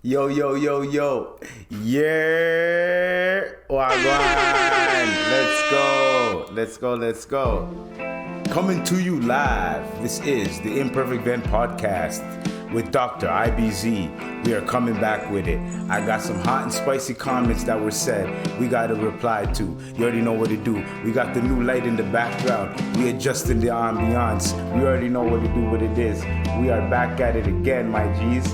Yo, yo, yo, yo. Yeah. Wagwan. Let's go. Coming to you live. This is the Imperfect Vent Podcast with Dr. IBZ. We are coming back with it. I got some hot and spicy comments that were said. We got to reply to. You already know what to do. We got the new light in the background. We adjusting the ambiance. We already know what to do, what it is. We are back at it again, my G's.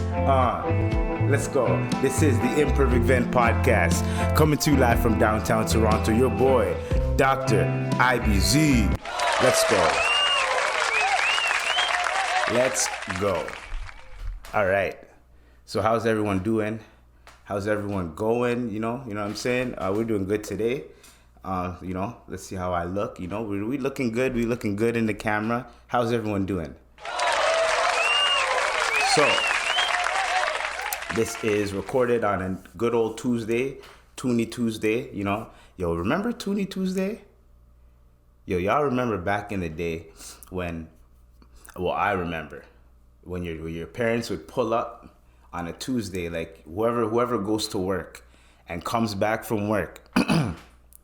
Let's go. This is the Imperfect Vent Podcast. Coming to you live from downtown Toronto. Your boy, Dr. IBZ. Let's go. All right. So how's everyone doing? How's everyone going? You know what I'm saying? We're doing good today. Let's see how I look. We looking good. We looking good in the camera. How's everyone doing? So this is recorded on a good old Tuesday, Toonie Tuesday. Yo, remember Toonie Tuesday? Yo, y'all remember back in the day when? Well, I remember when your parents would pull up on a Tuesday, like whoever goes to work and comes back from work.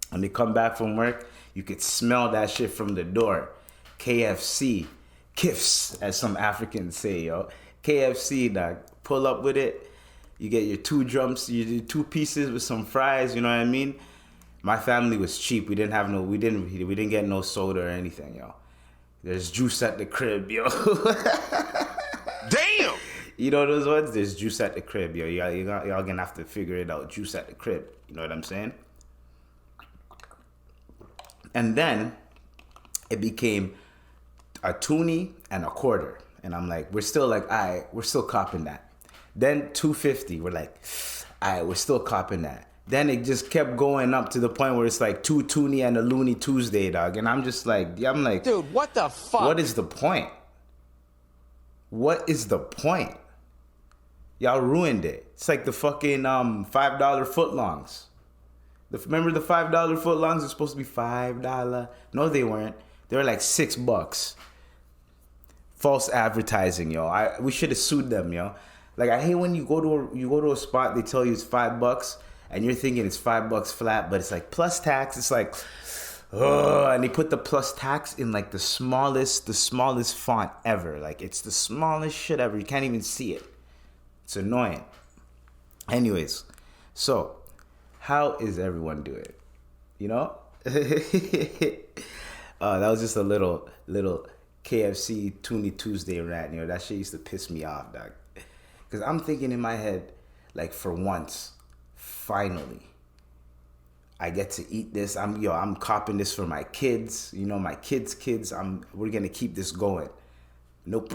When they come back from work, you could smell that shit from the door. KFC, KIFs, as some Africans say, yo. KFC, dog. Pull up with it. You get your two drums, you do 2 pieces with some fries. You know what I mean? My family was cheap. We didn't get no soda or anything, yo. There's juice at the crib, yo. Damn! You know those ones? There's juice at the crib, yo. Y'all gonna have to figure it out. Juice at the crib. You know what I'm saying? And then it became a toonie and a quarter. And I'm like, we're still copping that. Then $2.50. We're like, we're still copping that. Then it just kept going up to the point where it's like 2 toonie and a loony Tuesday, dog. And I'm just like, dude, what the fuck? What is the point? What is the point? Y'all ruined it. It's like the fucking $5 footlongs. Remember the $5 footlongs? It's supposed to be $5. No, they weren't. They were like $6. False advertising, yo. We should have sued them, yo. Like, I hate when you go to a spot, they tell you it's $5, and you're thinking it's $5 flat, but it's like plus tax. It's like, and they put the plus tax in like the smallest font ever. Like, it's the smallest shit ever. You can't even see it. It's annoying. Anyways, so how is everyone doing? That was just a little KFC Toonie Tuesday rant. That shit used to piss me off, dog. Because I'm thinking in my head, like, for once, finally, I get to eat this. I'm copping this for my kids. My kids. We're gonna keep this going. Nope,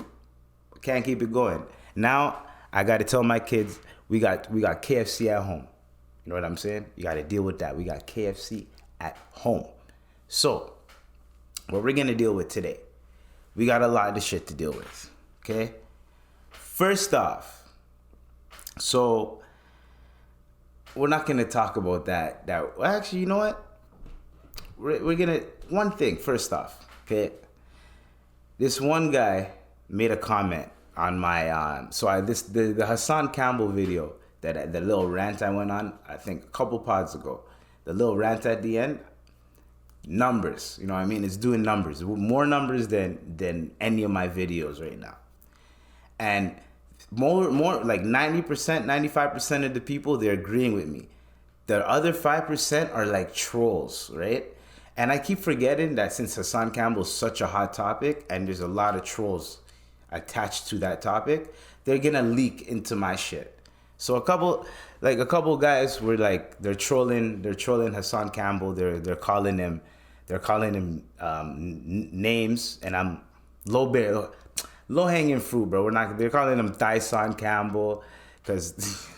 can't keep it going. Now I gotta tell my kids we got KFC at home. You know what I'm saying? You gotta deal with that. We got KFC at home. So what we're gonna deal with today? We got a lot of shit to deal with. Okay. First off, so we're not gonna talk about that. Well, actually, you know what? We're gonna one thing first off. Okay, this one guy made a comment on my the Hassan Campbell video that the little rant I went on. I think a couple pods ago. The little rant at the end. Numbers, you know what I mean? It's doing numbers, more numbers than any of my videos right now, and more like 90%, 95% of the people, they're agreeing with me. The other 5% are like trolls, right? And I keep forgetting that since Hassan Campbell is such a hot topic and there's a lot of trolls attached to that topic, they're gonna leak into my shit. So a couple guys were like, they're trolling Hassan Campbell. They're calling him names, and I'm low hanging fruit, bro. They're calling him Tyson Campbell because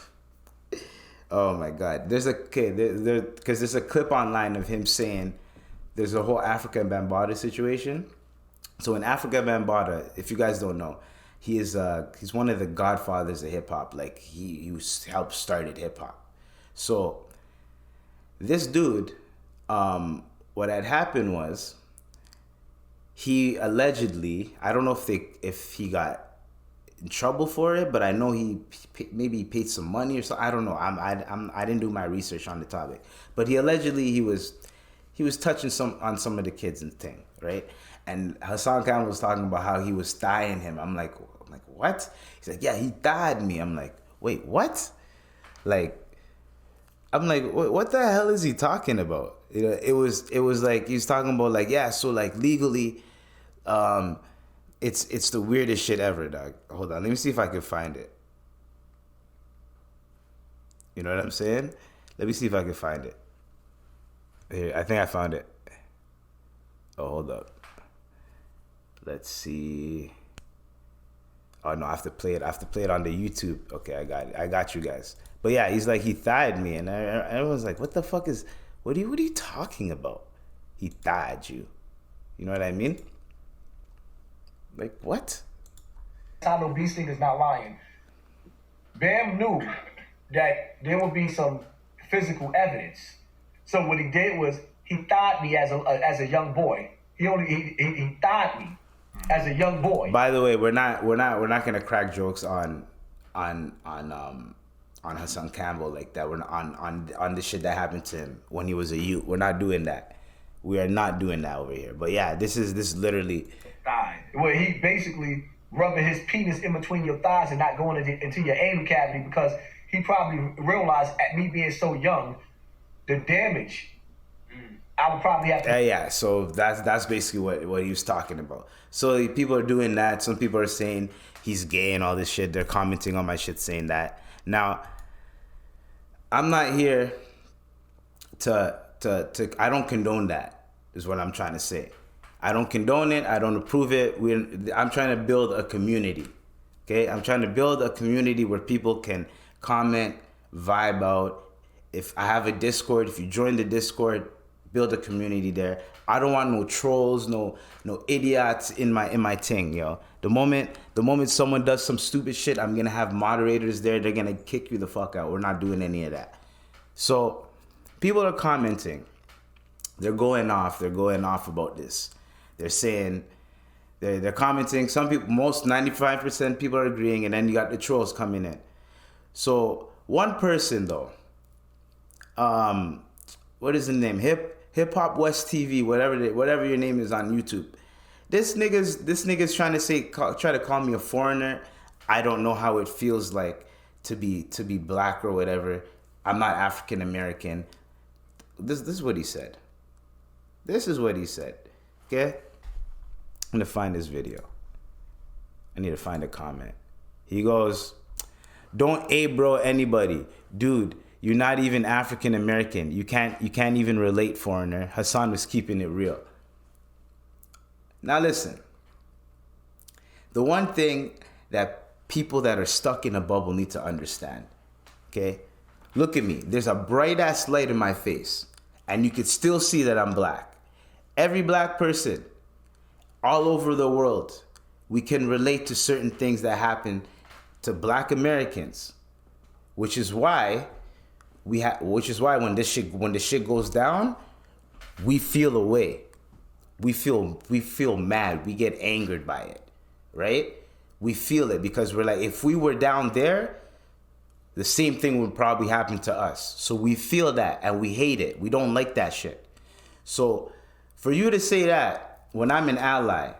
oh my God, there's a clip online of him saying there's a whole Africa Bambaataa situation. So in Africa Bambaataa, if you guys don't know, he's one of the godfathers of hip hop. Like he helped started hip hop. So this dude, what had happened was he allegedly, I don't know if he got in trouble for it, but I know maybe he paid some money or something. I don't know. I didn't do my research on the topic, but he allegedly he was touching on some of the kids and thing, right? And Hassan Khan was talking about how he was thighing him. I'm like, what? He's like, yeah, he thighing me. I'm like, wait, what? Like, I'm like, what the hell is he talking about? You know, it was like he's talking about like, yeah, so like legally, it's the weirdest shit ever, dog. Hold on, let me see if I can find it. You know what I'm saying? Let me see if I can find it. Here, I think I found it. Oh, hold up. Let's see. Oh no, I have to play it. I have to play it on the YouTube. Okay, I got it. I got you guys. But yeah, he's like, he thighed me, and everyone's like, what the fuck is? What are you talking about? He thighed you. You know what I mean? Like, what? I know these niggas not lying. Bam knew that there would be some physical evidence. So what he did was he thighed me as a young boy. He thighed me as a young boy. By the way, we're not gonna crack jokes on Hassan Campbell like that. We're on the shit that happened to him when he was a youth. We're not doing that. We are not doing that over here. But yeah, this is literally. Where he basically rubbing his penis in between your thighs and not going into your anal cavity because he probably realized at me being so young, the damage I would probably have to. Yeah. So that's basically what he was talking about. So people are doing that. Some people are saying he's gay and all this shit. They're commenting on my shit saying that. Now, I'm not here to I don't condone that, is what I'm trying to say. I don't condone it. I don't approve it. I'm trying to build a community. Okay? I'm trying to build a community where people can comment, vibe out. If I have a Discord, if you join the Discord, build a community there. I don't want no trolls, no idiots in my thing, yo. The moment someone does some stupid shit, I'm gonna have moderators there. They're gonna kick you the fuck out. We're not doing any of that. So people are commenting. They're going off about this. They're saying, they're commenting. Some people, most 95% people are agreeing, and then you got the trolls coming in. So one person though, what is the name? Hip Hop West TV, whatever your name is on YouTube. This nigga's trying to call me a foreigner. I don't know how it feels like to be black or whatever. I'm not African American. This is what he said. This is what he said. Okay? I'm gonna find this video. I need to find a comment. He goes, "Don't bro anybody. Dude, you're not even African American. You can't even relate, foreigner." Hassan was keeping it real. Now listen. The one thing that people that are stuck in a bubble need to understand. Okay? Look at me. There's a bright ass light in my face, and you could still see that I'm black. Every black person all over the world, we can relate to certain things that happen to black Americans, which is why when this shit goes down, we feel away. We feel mad. We get angered by it, right? We feel it because we're like, if we were down there, the same thing would probably happen to us. So we feel that and we hate it. We don't like that shit. So for you to say that when I'm an ally,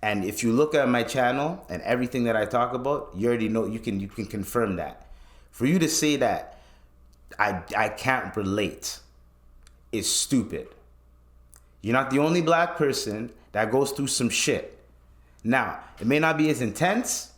and if you look at my channel and everything that I talk about, you already know, you can confirm that. For you to say that I can't relate is stupid. You're not the only black person that goes through some shit. Now, it may not be as intense,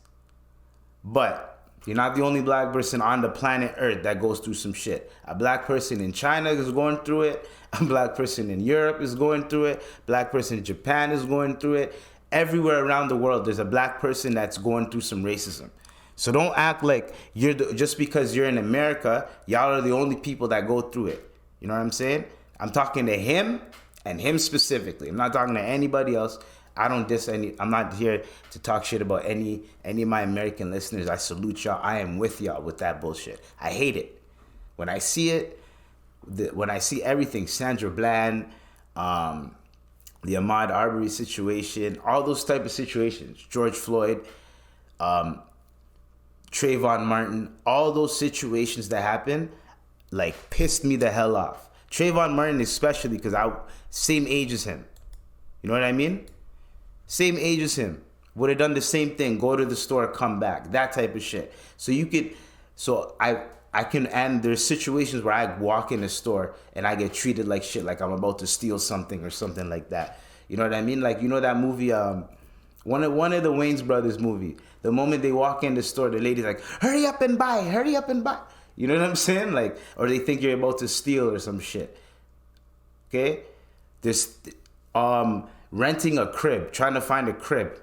but you're not the only black person on the planet Earth that goes through some shit. A black person in China is going through it. A black person in Europe is going through it. Black person in Japan is going through it. Everywhere around the world, there's a black person that's going through some racism. So don't act like just because you're in America, y'all are the only people that go through it. You know what I'm saying? I'm talking to him and him specifically. I'm not talking to anybody else. I don't diss any. I'm not here to talk shit about any of my American listeners. I salute y'all. I am with y'all with that bullshit. I hate it. When I see it, when I see everything, Sandra Bland, the Ahmaud Arbery situation, all those type of situations, George Floyd, Trayvon Martin, all those situations that happened, like, pissed me the hell off. Trayvon Martin especially, because I same age as him. You know what I mean? Same age as him. Would have done the same thing. Go to the store, come back. That type of shit. So you could, so I can, and there's situations where I walk in the store and I get treated like shit, like I'm about to steal something or something like that. You know what I mean? Like, you know that movie, one of the Wayans brothers movie. The moment they walk in the store, the lady's like, hurry up and buy, hurry up and buy. You know what I'm saying? Like, or they think you're about to steal or some shit. Okay? There's renting a crib, trying to find a crib,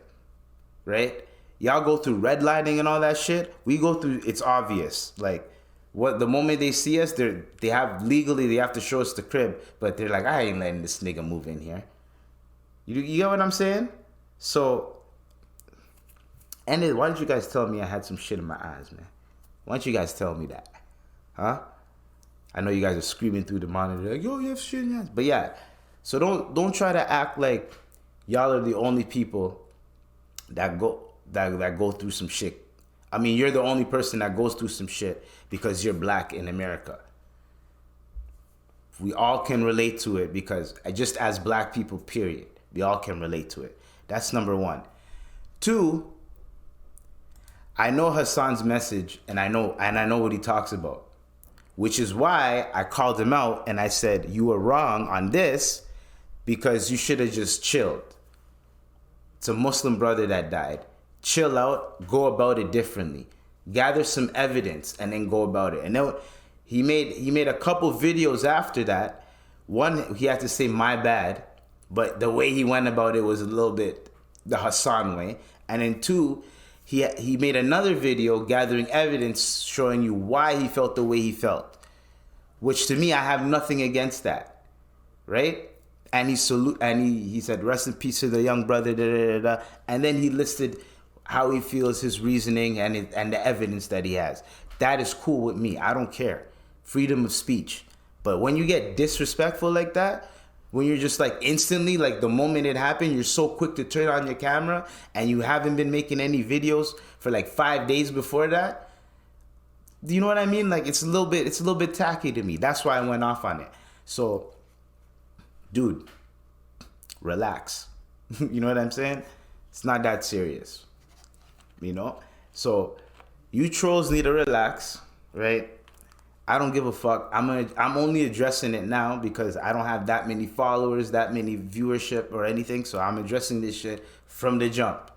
right? Y'all go through redlining and all that shit. We go through, it's obvious. Like, what the moment they see us, they have to show us the crib, but they're like, I ain't letting this nigga move in here. You get what I'm saying? So, and then, why didn't you guys tell me I had some shit in my eyes, man? Why don't you guys tell me that? Huh? I know you guys are screaming through the monitor like, yo, you have shit in your eyes. But yeah, so don't try to act like y'all are the only people that go through some shit. I mean, you're the only person that goes through some shit because you're black in America. We all can relate to it because just as black people, period, we all can relate to it. That's number one. Two, I know Hassan's message and I know what he talks about, which is why I called him out and I said, you were wrong on this because you should have just chilled. It's a Muslim brother that died. Chill out, go about it differently. Gather some evidence and then go about it. And then he made a couple videos after that. One, he had to say my bad, but the way he went about it was a little bit the Hassan way. And then two, he made another video gathering evidence showing you why he felt the way he felt. Which to me, I have nothing against that. Right? And he said, rest in peace to the young brother, da, da, da, da. And then he listed how he feels, his reasoning, and the evidence that he has. That is cool with me. I don't care. Freedom of speech. But when you get disrespectful like that, when you're just like instantly, like the moment it happened, you're so quick to turn on your camera and you haven't been making any videos for like 5 days before that. Do you know what I mean? Like it's a little bit tacky to me. That's why I went off on it. So, dude, relax. You know what I'm saying? It's not that serious. You know? So, you trolls need to relax, right? I don't give a fuck. I'm only addressing it now because I don't have that many followers, that many viewership or anything. So I'm addressing this shit from the jump.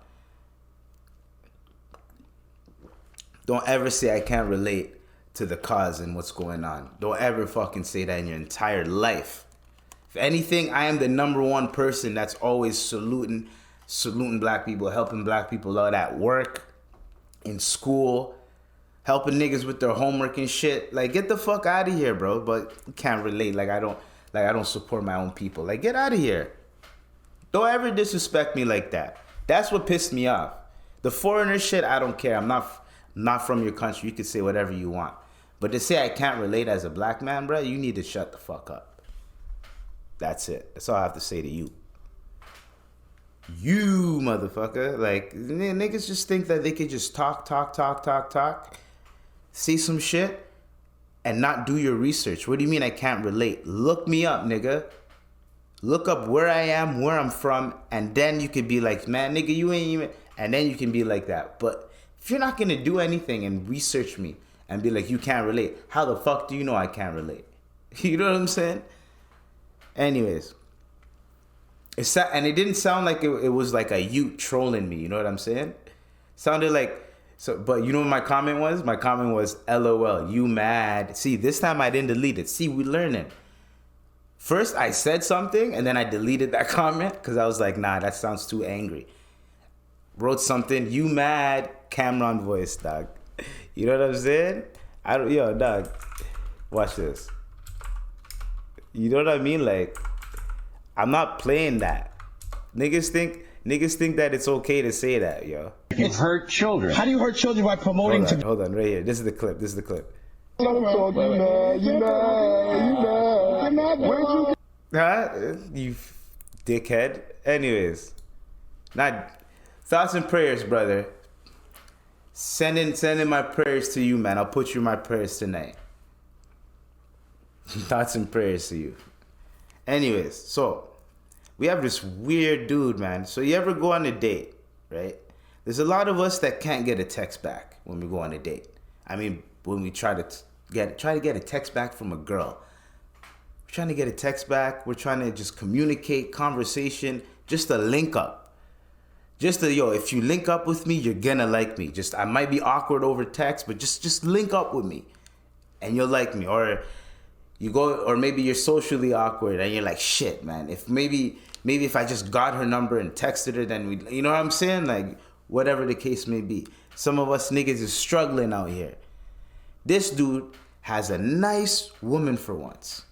Don't ever say I can't relate to the cause and what's going on. Don't ever fucking say that in your entire life. If anything, I am the number one person that's always saluting black people, helping black people out at work, in school, helping niggas with their homework and shit. Like, get the fuck out of here, bro. But you can't relate. Like I don't support my own people. Like, get out of here. Don't ever disrespect me like that. That's what pissed me off. The foreigner shit, I don't care. I'm not from your country. You can say whatever you want. But to say I can't relate as a black man, bro, you need to shut the fuck up. That's it. That's all I have to say to you. You motherfucker. Like, niggas just think that they could just talk, say some shit, and not do your research. What do you mean I can't relate? Look me up, nigga. Look up where I am, where I'm from, and then you could be like, man, nigga, you ain't even... And then you can be like that. But if you're not gonna do anything and research me and be like, you can't relate, how the fuck do you know I can't relate? You know what I'm saying? Anyways. And it didn't sound like it was like a Ute trolling me, you know what I'm saying? Sounded like... So, but you know what my comment was? My comment was, LOL, you mad. See, this time I didn't delete it. See, we learning. First, I said something, and then I deleted that comment, because I was like, nah, that sounds too angry. Wrote something, you mad, Cameron voice, dog. You know what I'm saying? Yo, dog, watch this. You know what I mean? Like, I'm not playing that. Niggas think that it's okay to say that, yo. You hurt children. How do you hurt children by promoting Hold on, right here. This is the clip. Huh? You dickhead. Anyways. Thoughts and prayers, brother. Sending my prayers to you, man. I'll put you in my prayers tonight. Thoughts and prayers to you. Anyways, so we have this weird dude, man. So you ever go on a date, right? There's a lot of us that can't get a text back when we go on a date. I mean, when we try to get a text back from a girl. We're trying to get a text back. We're trying to just communicate, conversation, just a link up. If you link up with me, you're gonna like me. I might be awkward over text, but just link up with me and you'll like me. Or maybe you're socially awkward and you're like, shit, man, maybe if I just got her number and texted her, then you know what I'm saying? Like, whatever the case may be. Some of us niggas is struggling out here. This dude has a nice woman for once.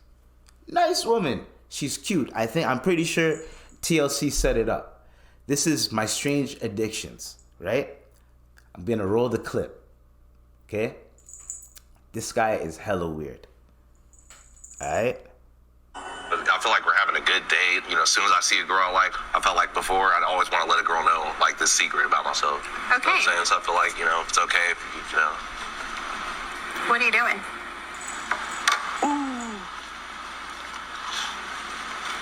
Nice woman. She's cute. I'm pretty sure TLC set it up. This is My Strange Addictions, right? I'm gonna roll the clip, okay? This guy is hella weird, all right? I feel like we're having a good date. You know, as soon as I see a girl I like, I felt like before, I'd always want to let a girl know, like, this secret about myself. Okay. You know what I'm saying? So I feel like, you know, it's okay if you know. What are you doing? Ooh.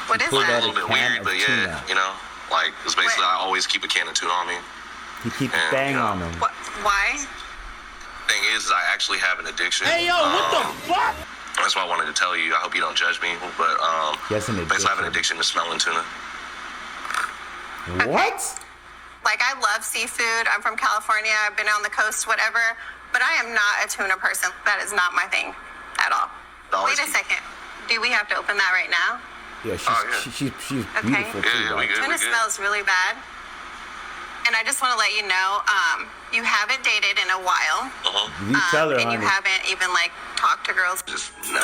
What is Like, that? a little bit weird, but yeah, you know. Like, it's basically, I always keep a can of tuna on me. He keep a bang on him. Why? Thing is I actually have an addiction. Hey, yo, what the fuck? That's why I wanted to tell you. I hope you don't judge me, but Yes, an basically I have an addiction. addiction to smelling tuna. What? Like, I love seafood. I'm from California. I've been on the coast, whatever. But I am not a tuna person. That is not my thing at all. Wait a second. Do we have to open that right now? Yeah, she's Okay. beautiful too. Yeah, we dog. good. Tuna smells really bad. And I just want to let you know, you haven't dated in a while. You tell her, And you honey. haven't even, like, talked to girls. Just no.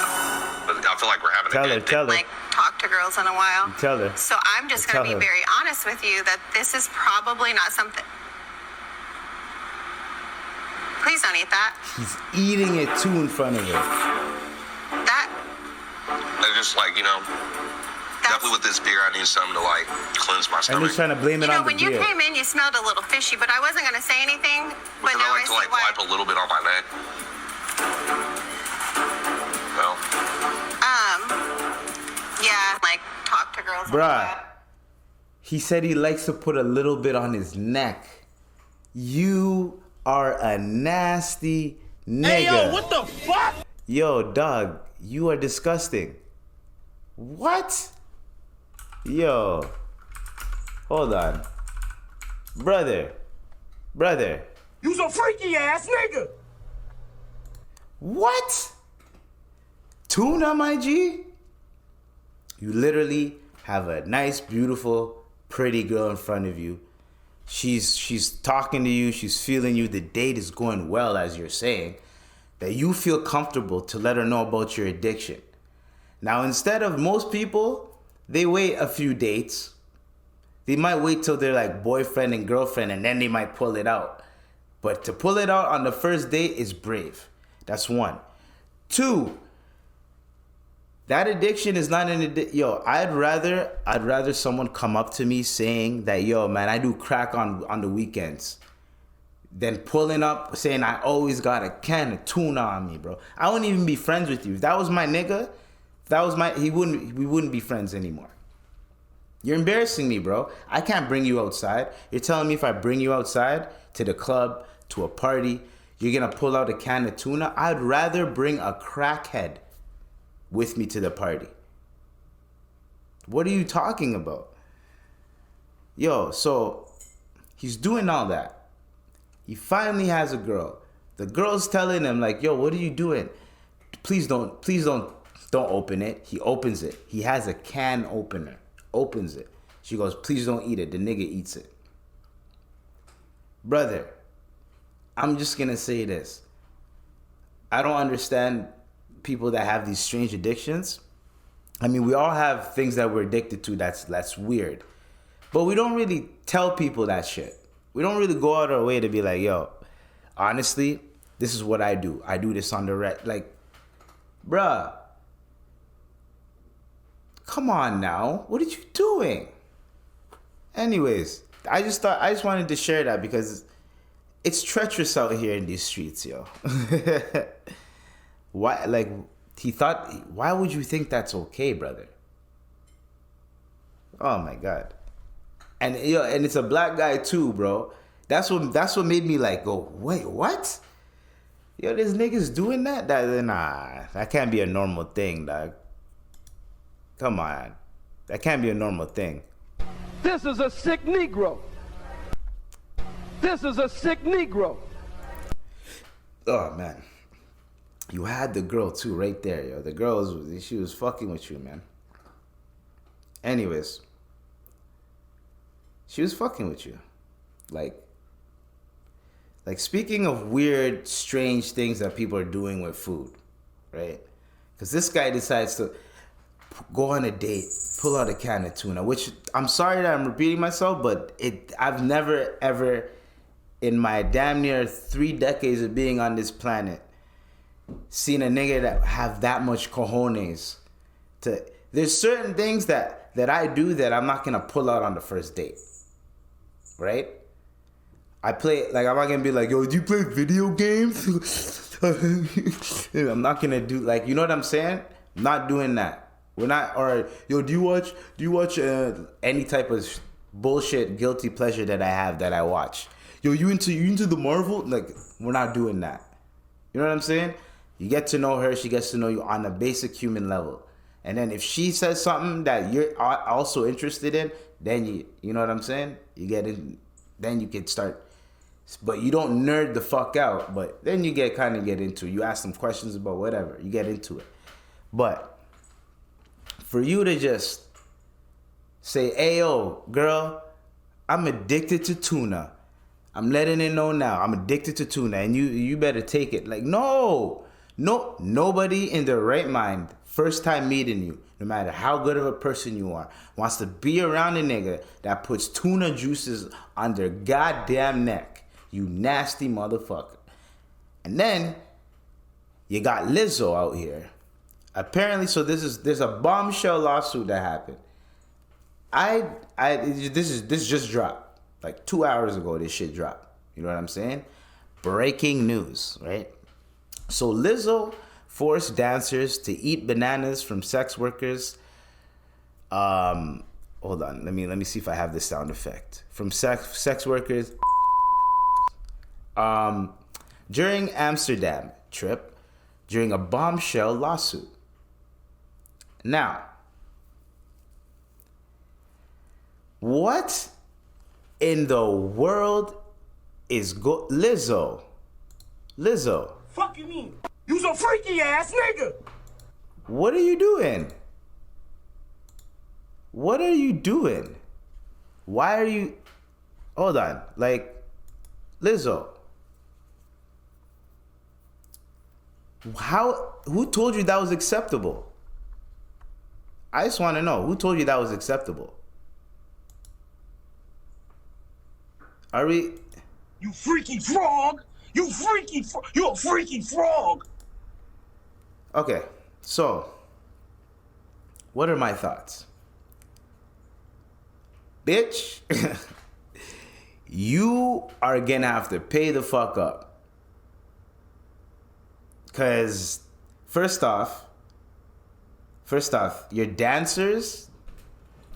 But I feel like we're having Tell a her, good tell her. Like, talked to girls in a while. Tell her. So I'm just going Tell to be her. very honest with you that this is probably not something. Please don't eat that. He's eating it too in front of her. That. It's just like, you know, definitely with this beer, I need something to like cleanse my And stomach. he's trying to blame it You know, on the when you beer. came in, you smelled a little fishy, but I wasn't going to say anything. But Because now I like I to see like why. wipe a little bit on my neck. Well, Yeah, like, talk to girls. Bruh, he said he likes to put a little bit on his neck. You are a nasty nigga. Hey, yo, what the fuck? Yo, dog, you are disgusting. What? Yo. Hold on. Brother. You's a freaky ass nigga. What? Tuna, my G? You literally have a nice, beautiful, pretty girl in front of you. She's talking to you. She's feeling you. The date is going well, as you're saying. That you feel comfortable to let her know about your addiction. Now, instead of most people, they wait a few dates. They might wait till they're like boyfriend and girlfriend, and then they might pull it out. But to pull it out on the first date is brave. That's one. Two, that addiction is not an addiction. Yo, I'd rather someone come up to me saying that, yo, man, I do crack on the weekends, than pulling up saying I always got a can of tuna on me, bro. I wouldn't even be friends with you. If that was my nigga, we wouldn't be friends anymore. You're embarrassing me, bro. I can't bring you outside. You're telling me if I bring you outside to the club, to a party, you're gonna pull out a can of tuna? I'd rather bring a crackhead with me to the party. What are you talking about? Yo, so he's doing all that. He finally has a girl. The girl's telling him like, yo, what are you doing? Please don't open it. He opens it. He has a can opener. Opens it. She goes, please don't eat it. The nigga eats it. Brother, I'm just gonna say this. I don't understand people that have these strange addictions. I mean, we all have things that we're addicted to that's weird. But we don't really tell people that shit. We don't really go out our way to be like, yo, honestly, this is what I do. I do this on the like, bruh, come on now. What are you doing? Anyways, I just wanted to share that because it's treacherous out here in these streets, yo. Why, like, he thought, why would you think that's okay, brother? Oh my God. And and it's a black guy too, bro. That's what made me like go, wait, what? Yo, this niggas doing that? Nah, that can't be a normal thing, dog. Come on. That can't be a normal thing. This is a sick Negro. This is a sick Negro. Oh man. You had the girl too right there, yo. The girl she was fucking with you, man. Anyways. She was fucking with you. Like speaking of weird, strange things that people are doing with food, right? Because this guy decides to go on a date, pull out a can of tuna, which I'm sorry that I'm repeating myself, but I've never ever in my damn near 3 decades of being on this planet seen a nigga that have that much cojones to. There's certain things that I do that I'm not gonna pull out on the first date, right? I play, like, I'm not gonna be like, yo, do you play video games? I'm not gonna do, like, you know what I'm saying? I'm not doing that. We're not, or, yo, do you watch any type of bullshit guilty pleasure that I have that I watch? Yo, you into the Marvel? Like, we're not doing that. You know what I'm saying? You get to know her, she gets to know you on a basic human level. And then if she says something that you're also interested in, then you know what I'm saying? You get in, then you can start. But you don't nerd the fuck out. But then you get into it. You ask them questions about whatever. You get into it. But for you to just say, hey, yo, girl, I'm addicted to tuna. I'm letting it know now. I'm addicted to tuna. And you better take it. Like, no, nobody in their right mind, first time meeting you, no matter how good of a person you are, wants to be around a nigga that puts tuna juices on their goddamn neck. You nasty motherfucker. And then you got Lizzo out here. Apparently, so there's a bombshell lawsuit that happened. This just dropped. Like 2 hours ago, this shit dropped. You know what I'm saying? Breaking news, right? So Lizzo forced dancers to eat bananas from sex workers. Hold on, let me see if I have this sound effect. From sex workers. During Amsterdam trip, during a bombshell lawsuit. Now, what in the world is Lizzo? Fuck you mean? You's a freaky ass nigga. What are you doing? What are you doing? Why are you... Hold on. Like, Lizzo. Who told you that was acceptable? I just want to know. Who told you that was acceptable? Are we... You freaky frog. You're a freaky frog. Okay, so what are my thoughts? Bitch, you are gonna have to pay the fuck up. Cause first off, your dancers,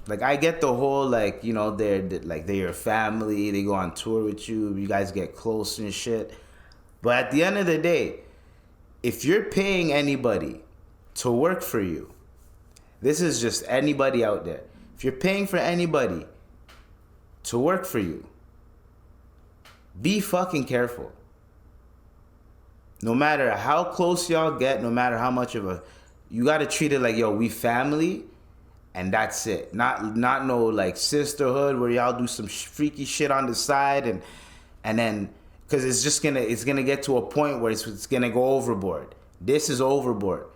like, I get the whole, like, you know, they're your family, they go on tour with you, you guys get close and shit. But at the end of the day, if you're paying anybody to work for you, this is just anybody out there. If you're paying for anybody to work for you, be fucking careful. No matter how close y'all get, no matter how much of a... You got to treat it like, yo, we family, and that's it. Not no, like, sisterhood where y'all do some freaky shit on the side, and then... Because it's gonna get to a point where it's gonna go overboard. This is overboard.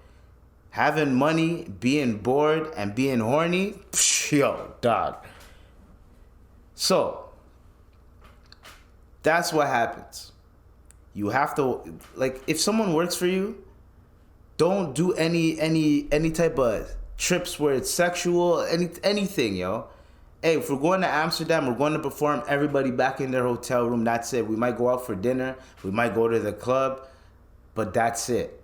Having money, being bored, and being horny, yo, dog. So, that's what happens. You have to, like, if someone works for you, don't do any type of trips where it's sexual, anything, yo. Hey, if we're going to Amsterdam, we're going to perform, everybody back in their hotel room. That's it. We might go out for dinner. We might go to the club. But that's it.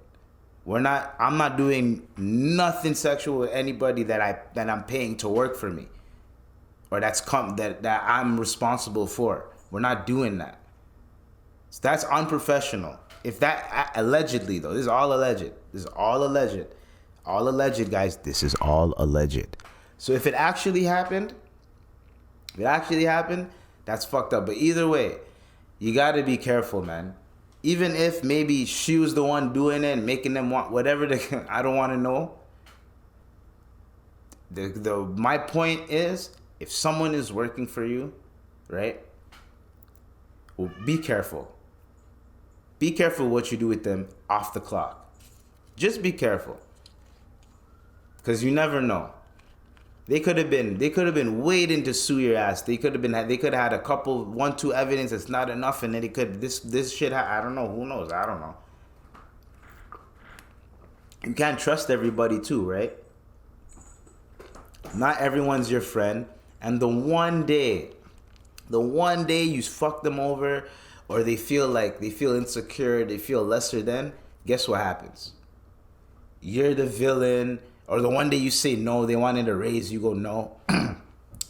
I'm not doing nothing sexual with anybody that I'm paying to work for me. Or that I'm responsible for. We're not doing that. So that's unprofessional. If that, allegedly though, this is all alleged. This is all alleged. All alleged, guys. This is all alleged. So if it actually happened, that's fucked up. But either way, you gotta be careful, man. Even if maybe she was the one doing it and making them want whatever I don't want to know. My point is, if someone is working for you, right? Well, be careful. Be careful what you do with them off the clock. Just be careful. Because you never know. They could have been waiting to sue your ass. They could have had a couple, 1-2 evidence that's not enough, and then this shit. I don't know. Who knows? I don't know. You can't trust everybody too, right? Not everyone's your friend, and the one day you fuck them over, or they feel insecure, they feel lesser than. Guess what happens? You're the villain. Or the one day you say no, they wanted a raise, you go no.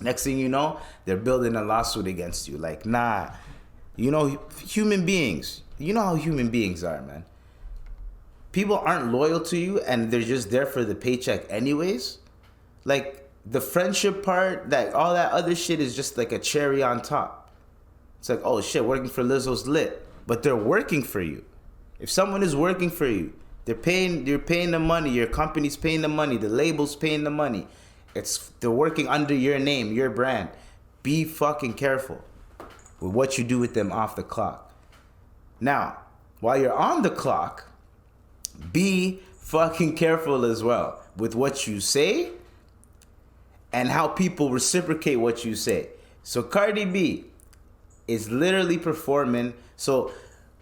Next thing you know, they're building a lawsuit against you. Like, nah. You know, human beings. You know how human beings are, man. People aren't loyal to you and they're just there for the paycheck anyways. Like, the friendship part, that all that other shit is just like a cherry on top. It's like, oh shit, working for Lizzo's lit. But they're working for you. If someone is working for you, you're paying the money, your company's paying the money, the label's paying the money. They're working under your name, your brand. Be fucking careful with what you do with them off the clock. Now, while you're on the clock, be fucking careful as well with what you say and how people reciprocate what you say. So Cardi B is literally performing. So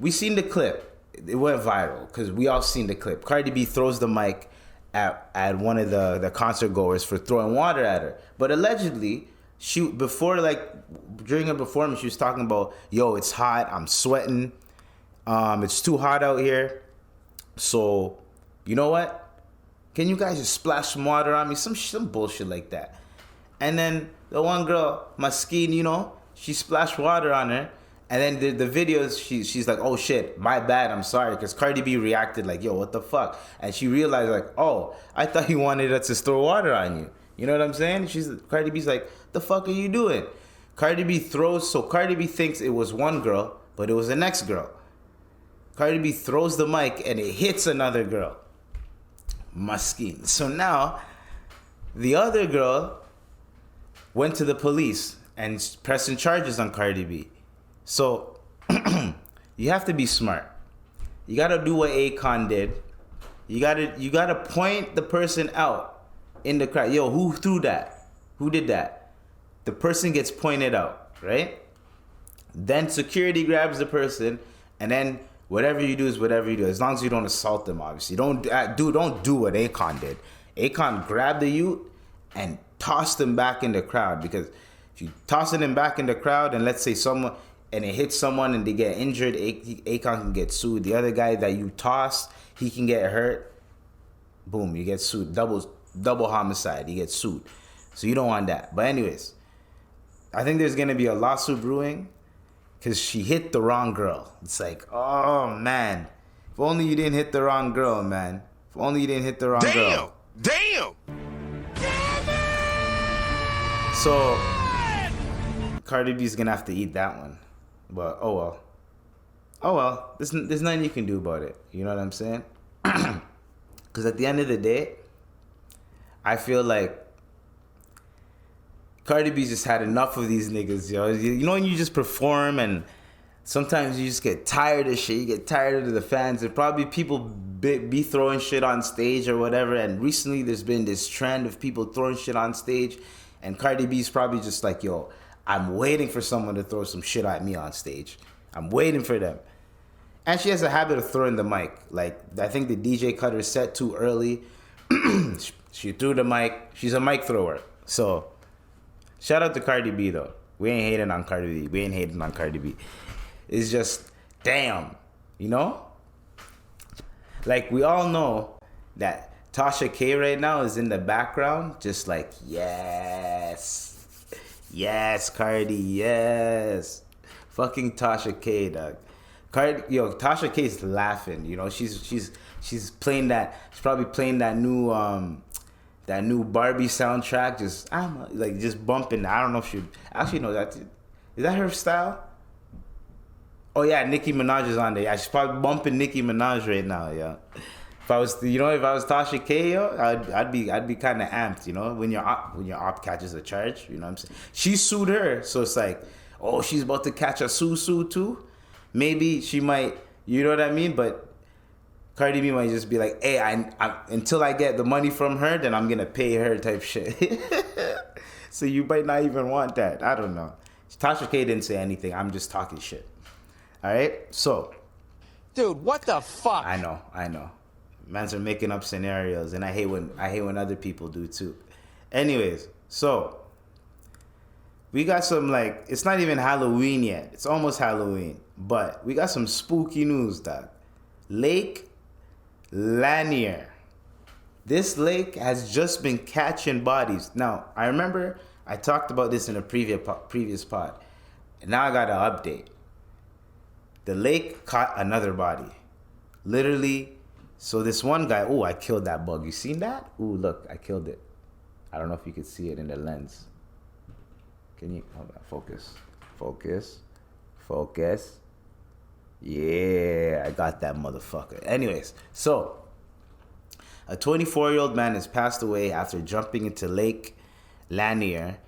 we seen the clip. It went viral because we all seen the clip. Cardi B throws the mic at one of the concert goers for throwing water at her. But allegedly, during her performance, she was talking about, yo, it's hot, I'm sweating, it's too hot out here. So, you know what? Can you guys just splash some water on me? Some bullshit like that. And then the one girl, Maskeen, you know, she splashed water on her. And then the videos, she's like, oh shit, my bad, I'm sorry. Because Cardi B reacted like, yo, what the fuck? And she realized like, oh, I thought you wanted us to throw water on you. You know what I'm saying? Cardi B's like, the fuck are you doing? Cardi B thinks it was one girl, but it was the next girl. Cardi B throws the mic and it hits another girl. Maskeen. So now, the other girl went to the police and pressing charges on Cardi B. So, you have to be smart. You gotta do what Akon did. You gotta point the person out in the crowd. Yo, who threw that? Who did that? The person gets pointed out, right? Then security grabs the person, and then whatever you do is whatever you do. As long as you don't assault them, obviously. Don't do what Akon did. Akon grabbed the youth and tossed him back in the crowd, because if you tossing him back in the crowd and let's say it hits someone and they get injured, Akon can get sued. The other guy that you toss, he can get hurt. Boom, you get sued. Double homicide, you get sued. So you don't want that. But anyways, I think there's going to be a lawsuit brewing because she hit the wrong girl. It's like, oh, man. If only you didn't hit the wrong girl, man. If only you didn't hit the wrong girl. Damn! So, Cardi B's going to have to eat that one. But, oh well. There's nothing you can do about it. You know what I'm saying? Because at the end of the day, I feel like Cardi B just had enough of these niggas, yo. You know when you just perform and sometimes you just get tired of shit. You get tired of the fans. And probably people be throwing shit on stage or whatever. And recently there's been this trend of people throwing shit on stage. And Cardi B's probably just like, yo, I'm waiting for someone to throw some shit at me on stage. I'm waiting for them. And she has a habit of throwing the mic. Like, I think the DJ cut her set too early. She threw the mic. She's a mic thrower. So, Shout out to Cardi B though. We ain't hating on Cardi B. It's just damn, you know? Like we all know that Tasha K right now is in the background, just like yes, Cardi, yes, fucking Tasha K, dog. Tasha K is laughing. You know, she's playing that. She's probably playing that new Barbie soundtrack. Just just bumping. I don't know if she actually know that. Is that her style? Oh yeah, Nicki Minaj is on there. Yeah, she's probably bumping Nicki Minaj right now. Yeah. If I was Tasha K, yo, I'd be kind of amped. You know, when your op catches a charge. You know what I'm saying? She sued her, so it's like, oh, she's about to catch a sue too. Maybe she might. You know what I mean? But Cardi B might just be like, hey, I until I get the money from her, then I'm gonna pay her type shit. So you might not even want that. I don't know. Tasha K didn't say anything. I'm just talking shit. All right, so. Dude, what the fuck? I know. Mans are making up scenarios, and I hate when other people do too. Anyways, so we got some it's not even Halloween yet. It's almost Halloween, but we got some spooky news, dog. Lake Lanier. This lake has just been catching bodies. Now, I remember I talked about this in a previous pod, and now I got an update. The lake caught another body. Literally, so this one guy, I killed that bug. You seen that? Look, I killed it. I don't know if you can see it in the lens. Can you, hold on, focus. Yeah, I got that motherfucker. Anyways, so a 24-year-old man has passed away after jumping into Lake Lanier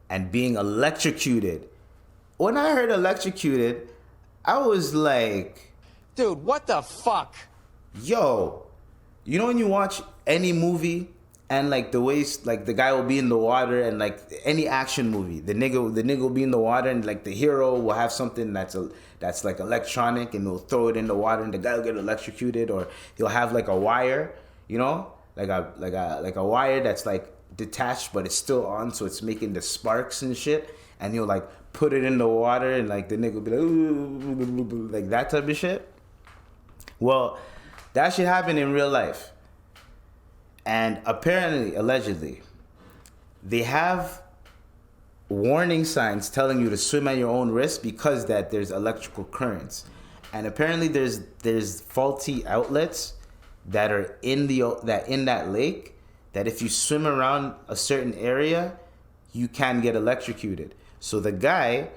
and being electrocuted. When I heard electrocuted, I was like, dude, what the fuck? Yo, you know when you watch any movie and the ways the guy will be in the water and any action movie, the nigga will be in the water and the hero will have something that's electronic and he'll throw it in the water and the guy will get electrocuted, or he'll have a wire, you know, like a wire that's detached but it's still on, so it's making the sparks and shit, and he'll put it in the water and the nigga will be ooh, that type of shit. Well, that shit happened in real life. And apparently, allegedly, they have warning signs telling you to swim at your own risk because there's electrical currents. And apparently there's faulty outlets that are in that lake, that if you swim around a certain area, you can get electrocuted. So the guy,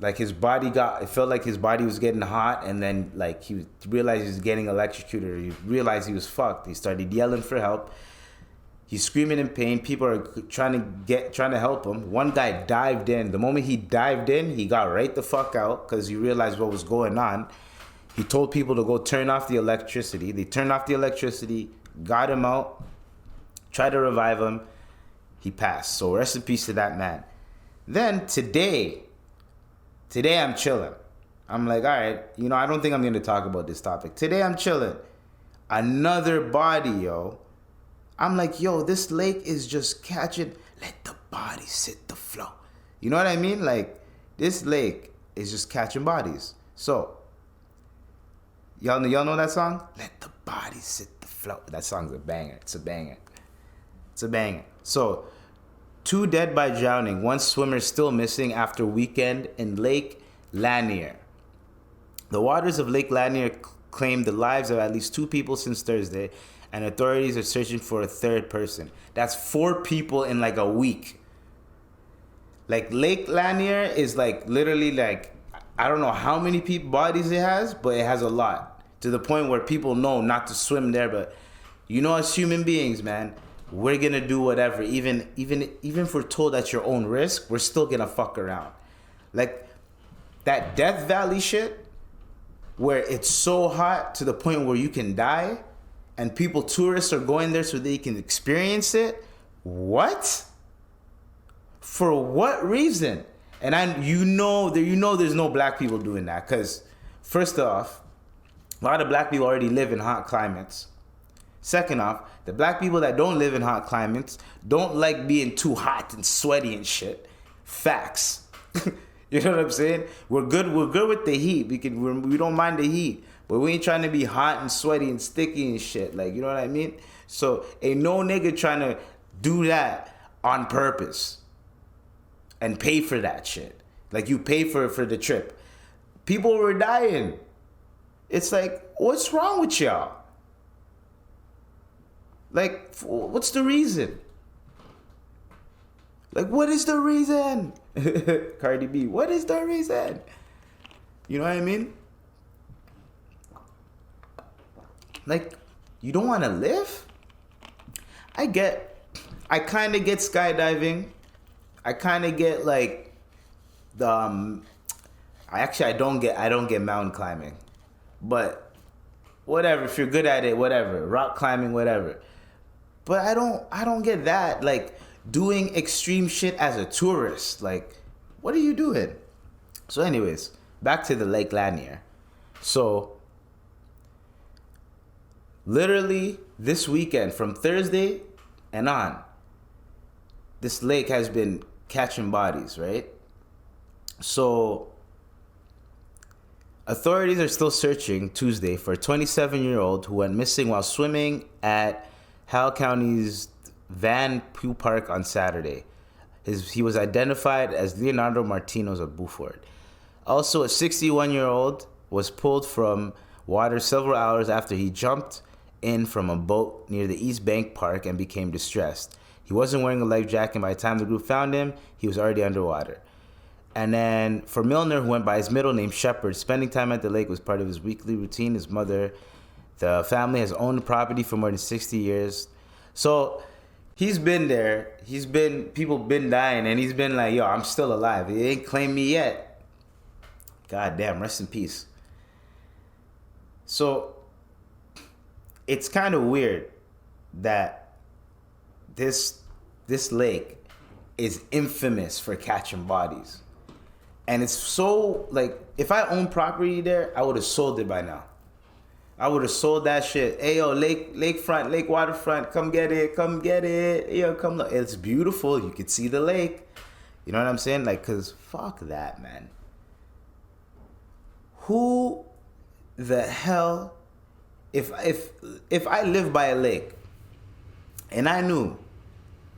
it felt like his body was getting hot, and then he realized he was getting electrocuted, or he realized he was fucked. He started yelling for help. He's screaming in pain. People are trying to help him. One guy dived in. The moment he dived in, he got right the fuck out because he realized what was going on. He told people to go turn off the electricity. They turned off the electricity, got him out, tried to revive him. He passed. So rest in peace to that man. Then today I'm chilling. I'm like, all right, I don't think I'm going to talk about this topic. Today I'm chilling. Another body, yo. I'm like, yo, this lake is just catching. Let the body sit the flow. You know what I mean? This lake is just catching bodies. So, y'all know that song? Let the body sit the flow. That song's a banger. It's a banger. So, 2 dead by drowning. 1 swimmer still missing after weekend in Lake Lanier. The waters of Lake Lanier claimed the lives of at least 2 people since Thursday, and authorities are searching for a 3rd person. That's 4 people in a week. Lake Lanier is literally I don't know how many bodies it has, but it has a lot. To the point where people know not to swim there, but as human beings, man, we're gonna do whatever, even if we're told at your own risk, we're still gonna fuck around. That Death Valley shit, where it's so hot to the point where you can die, and tourists are going there so they can experience it. What? For what reason? And there's no black people doing that, because first off, a lot of black people already live in hot climates. Second off, the black people that don't live in hot climates don't like being too hot and sweaty and shit. Facts. You know what I'm saying? We're good with the heat. We don't mind the heat. But we ain't trying to be hot and sweaty and sticky and shit. Like, you know what I mean? So ain't no nigga trying to do that on purpose and pay for that shit. Like, you pay for the trip. People were dying. It's like, what's wrong with y'all? Like, what's the reason? Like, what is the reason? Cardi B, what is the reason? You know what I mean? Like, you don't want to live? I kind of get skydiving. I kind of get like I don't get mountain climbing. But whatever, if you're good at it, whatever. Rock climbing, whatever. But I don't get that. Like, doing extreme shit as a tourist. Like, what are you doing? So anyways, back to the Lake Lanier. So literally this weekend, from Thursday and on, this lake has been catching bodies, right? So authorities are still searching Tuesday for a 27-year-old who went missing while swimming at Howell County's Van Pugh Park on Saturday. He was identified as Leonardo Martinez of Beaufort. Also, a 61-year-old was pulled from water several hours after he jumped in from a boat near the East Bank Park and became distressed. He wasn't wearing a life jacket. By the time the group found him, he was already underwater. And then for Milner, who went by his middle name Shepard, spending time at the lake was part of his weekly routine. His mother, the family has owned the property for more than 60 years. So he's been there. People been dying, and he's been like, yo, I'm still alive. He ain't claimed me yet. God damn, rest in peace. So it's kind of weird that this lake is infamous for catching bodies. And it's so, like, if I owned property there, I would have sold it by now. I would have sold that shit. Hey, yo, lakefront, lake waterfront, come get it. Yo, come look. It's beautiful. You can see the lake. You know what I'm saying? Like, because fuck that, man. Who the hell, if I live by a lake and I knew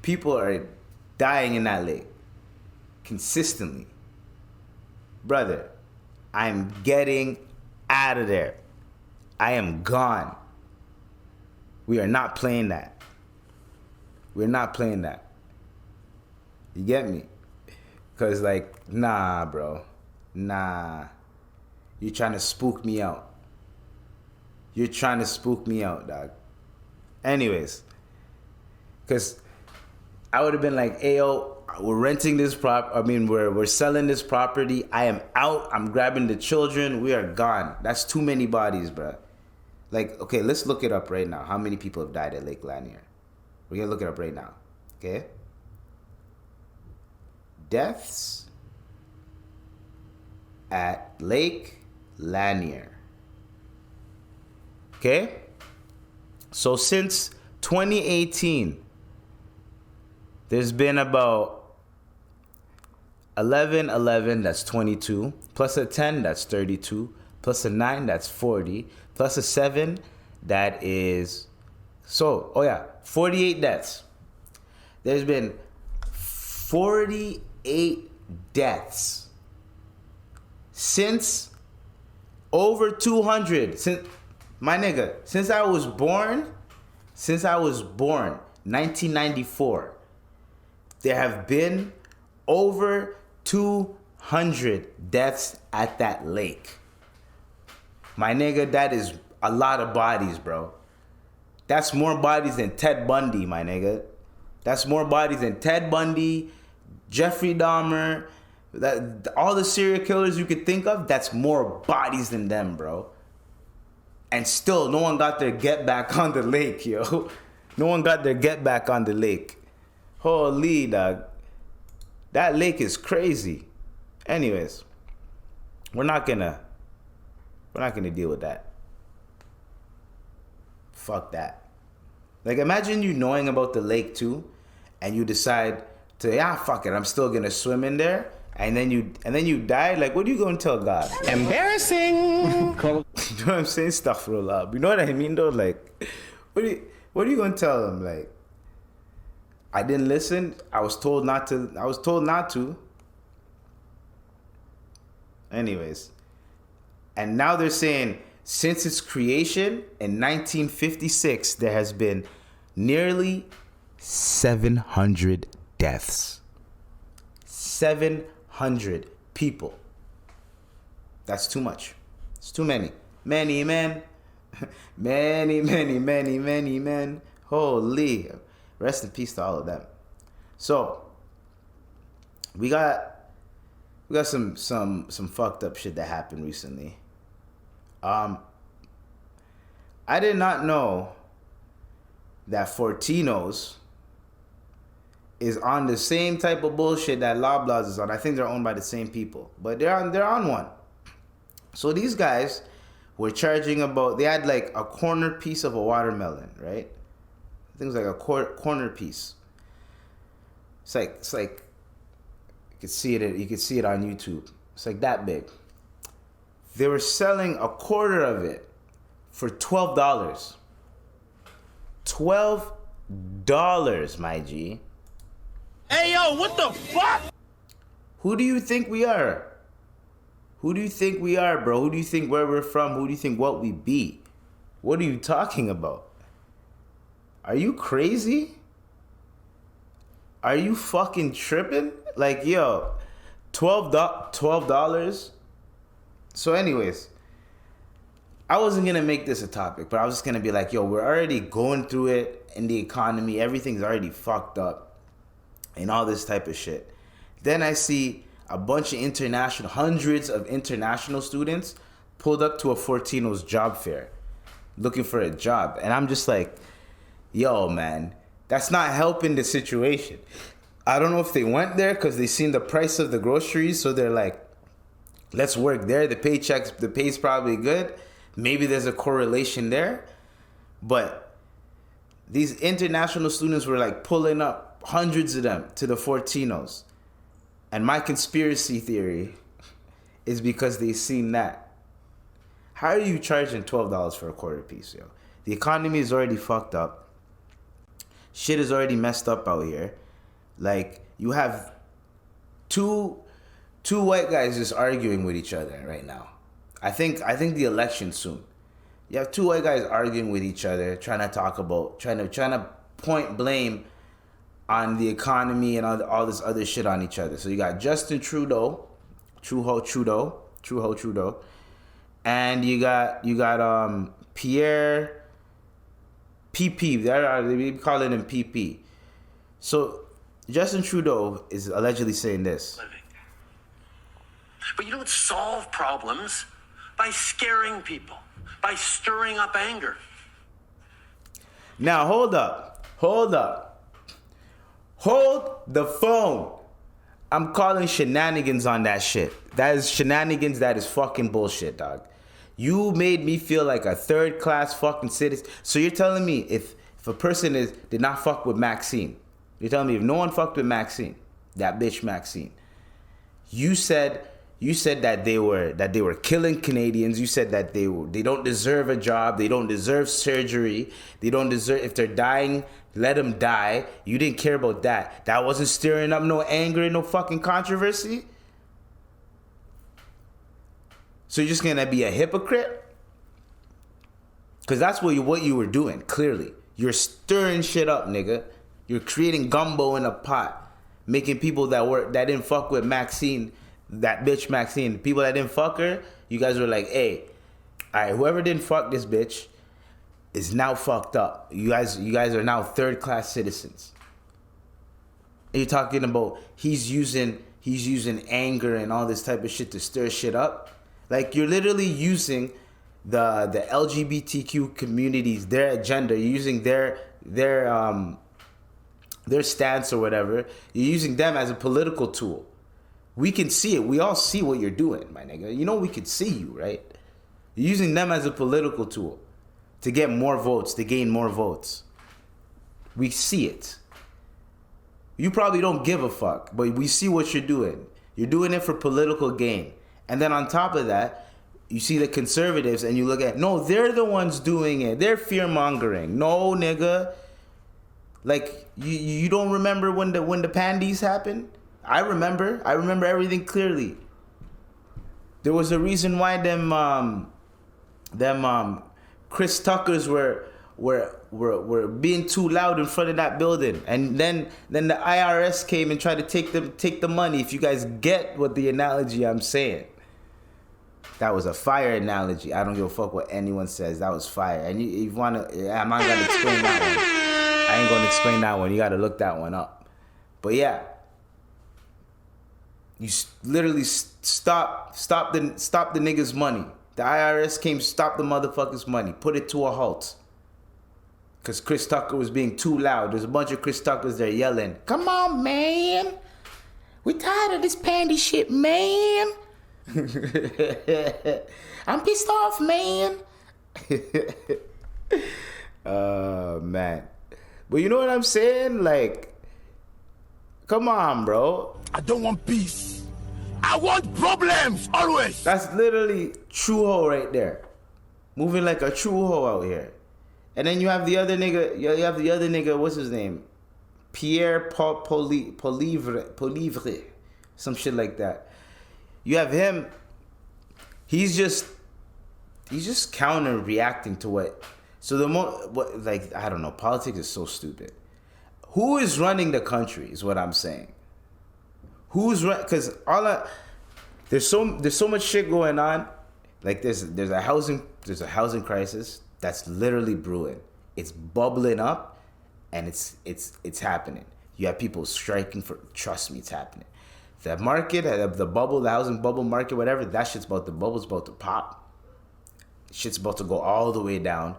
people are dying in that lake consistently, brother, I'm getting out of there. I am gone. We are not playing that. We're not playing that. You get me? Because, like, nah, bro. Nah. You're trying to spook me out. You're trying to spook me out, dog. Anyways. Because I would have been like, hey, yo, we're renting this we're selling this property. I am out. I'm grabbing the children. We are gone. That's too many bodies, bro. Like, okay, let's look it up right now. How many people have died at Lake Lanier? We're going to look it up right now. Okay? Deaths at Lake Lanier. Okay? So since 2018, there's been about 11, that's 22, plus a 10, that's 32, plus a 9, that's 40, plus a 7, that is, 48 deaths. There's been 48 deaths since over 200. Since I was born, 1994, there have been over 200 deaths at that lake. My nigga, that is a lot of bodies, bro. That's more bodies than Ted Bundy, my nigga. That's more bodies than Ted Bundy, Jeffrey Dahmer, all the serial killers you could think of. That's more bodies than them, bro. And still, no one got their get back on the lake, yo. No one got their get back on the lake. Holy, dog. That lake is crazy. Anyways, we're not gonna deal with that. Fuck that. Like, imagine you knowing about the lake too, and you decide to, fuck it, I'm still gonna swim in there, and then you die. Like, what are you gonna tell God? Embarrassing. You know what I'm saying? Astaghfirullah. You know what I mean though? Like, what are you gonna tell him? Like, I didn't listen. I was told not to. Anyways. And now they're saying since its creation in 1956, there has been nearly 700 deaths. 700 people. That's too much. It's too many. Many men. Many men. Holy. Rest in peace to all of them. So, we got some fucked up shit that happened recently. I did not know that Fortinos is on the same type of bullshit that Loblaws is on. I think they're owned by the same people, but they're on one. So these guys were charging they had like a corner piece of a watermelon, right? I think it was like a corner piece. It's like you could see it on YouTube. It's like that big. They were selling a quarter of it for $12. $12, my G. Hey, yo, what the fuck? Who do you think we are? Who do you think we are, bro? Who do you think where we're from? Who do you think what we be? What are you talking about? Are you crazy? Are you fucking tripping? Like, yo, $12. So anyways, I wasn't going to make this a topic, but I was just going to be like, yo, we're already going through it in the economy. Everything's already fucked up and all this type of shit. Then I see a bunch of hundreds of international students pulled up to a Fortinos job fair looking for a job. And I'm just like, yo, man, that's not helping the situation. I don't know if they went there because they seen the price of the groceries. So they're like, let's work there. The pay's probably good. Maybe there's a correlation there. But these international students were like pulling up, hundreds of them, to the Fortinos. And my conspiracy theory is because they seen that. How are you charging $12 for a quarter piece, yo? The economy is already fucked up. Shit is already messed up out here. Like, you have two white guys just arguing with each other right now. I think the election soon. You have two white guys arguing with each other, trying to point blame on the economy and all this other shit on each other. So you got Justin Trudeau, and you got Pierre PP. They call him PP. So Justin Trudeau is allegedly saying this. But you don't solve problems by scaring people, by stirring up anger. Now, hold up. Hold the phone. I'm calling shenanigans on that shit. That is shenanigans. That is fucking bullshit, dog. You made me feel like a third-class fucking citizen. So you're telling me if a person did not fuck with Maxine, you're telling me if no one fucked with Maxine, that bitch Maxine, you said that they were killing Canadians. You said that they don't deserve a job. They don't deserve surgery. They don't deserve, if they're dying, let them die. You didn't care about that. That wasn't stirring up no anger and no fucking controversy. So you're just gonna be a hypocrite? Because that's what you were doing, clearly. You're stirring shit up, nigga. You're creating gumbo in a pot. Making people that didn't fuck with Maxine, that bitch Maxine, people that didn't fuck her, you guys were like, hey, alright, whoever didn't fuck this bitch is now fucked up. You guys are now third-class citizens. And you're talking about he's using anger and all this type of shit to stir shit up. Like, you're literally using the LGBTQ communities, their agenda, you're using their stance or whatever. You're using them as a political tool. We can see it. We all see what you're doing, my nigga. You know we could see you, right? You're using them as a political tool to get more votes, to gain more votes. We see it. You probably don't give a fuck, but we see what you're doing. You're doing it for political gain. And then on top of that, you see the conservatives and you look at, no, they're the ones doing it. They're fear-mongering. No, nigga. Like, you don't remember when the pandies happened? I remember everything clearly. There was a reason why them Chris Tuckers were being too loud in front of that building, and then the IRS came and tried to take the money. If you guys get what the analogy I'm saying, that was a fire analogy. I don't give a fuck what anyone says. That was fire. And you wanna? I'm not gonna explain that one. I ain't gonna explain that one. You gotta look that one up. But yeah, you literally stop the niggas' money. The IRS came, stopped the motherfuckers' money, put it to a halt. Because Chris Tucker was being too loud. There's a bunch of Chris Tuckers there yelling, "Come on, man. We tired of this pandy shit, man. I'm pissed off, man." Man. But you know what I'm saying? Like, come on, bro. I don't want peace. I want problems, always. That's literally Truhoe right there. Moving like a Truhoe out here. And then you have the other nigga, what's his name? Pierre Poilievre. Some shit like that. You have him. He's just counter reacting to what. So I don't know, politics is so stupid. Who is running the country is what I'm saying. Because there's so much shit going on. Like there's a housing crisis that's literally brewing. It's bubbling up, and it's happening. You have people striking for. Trust me, it's happening. The market, the bubble, the housing bubble market, whatever. That shit's about. The bubble's about to pop. Shit's about to go all the way down.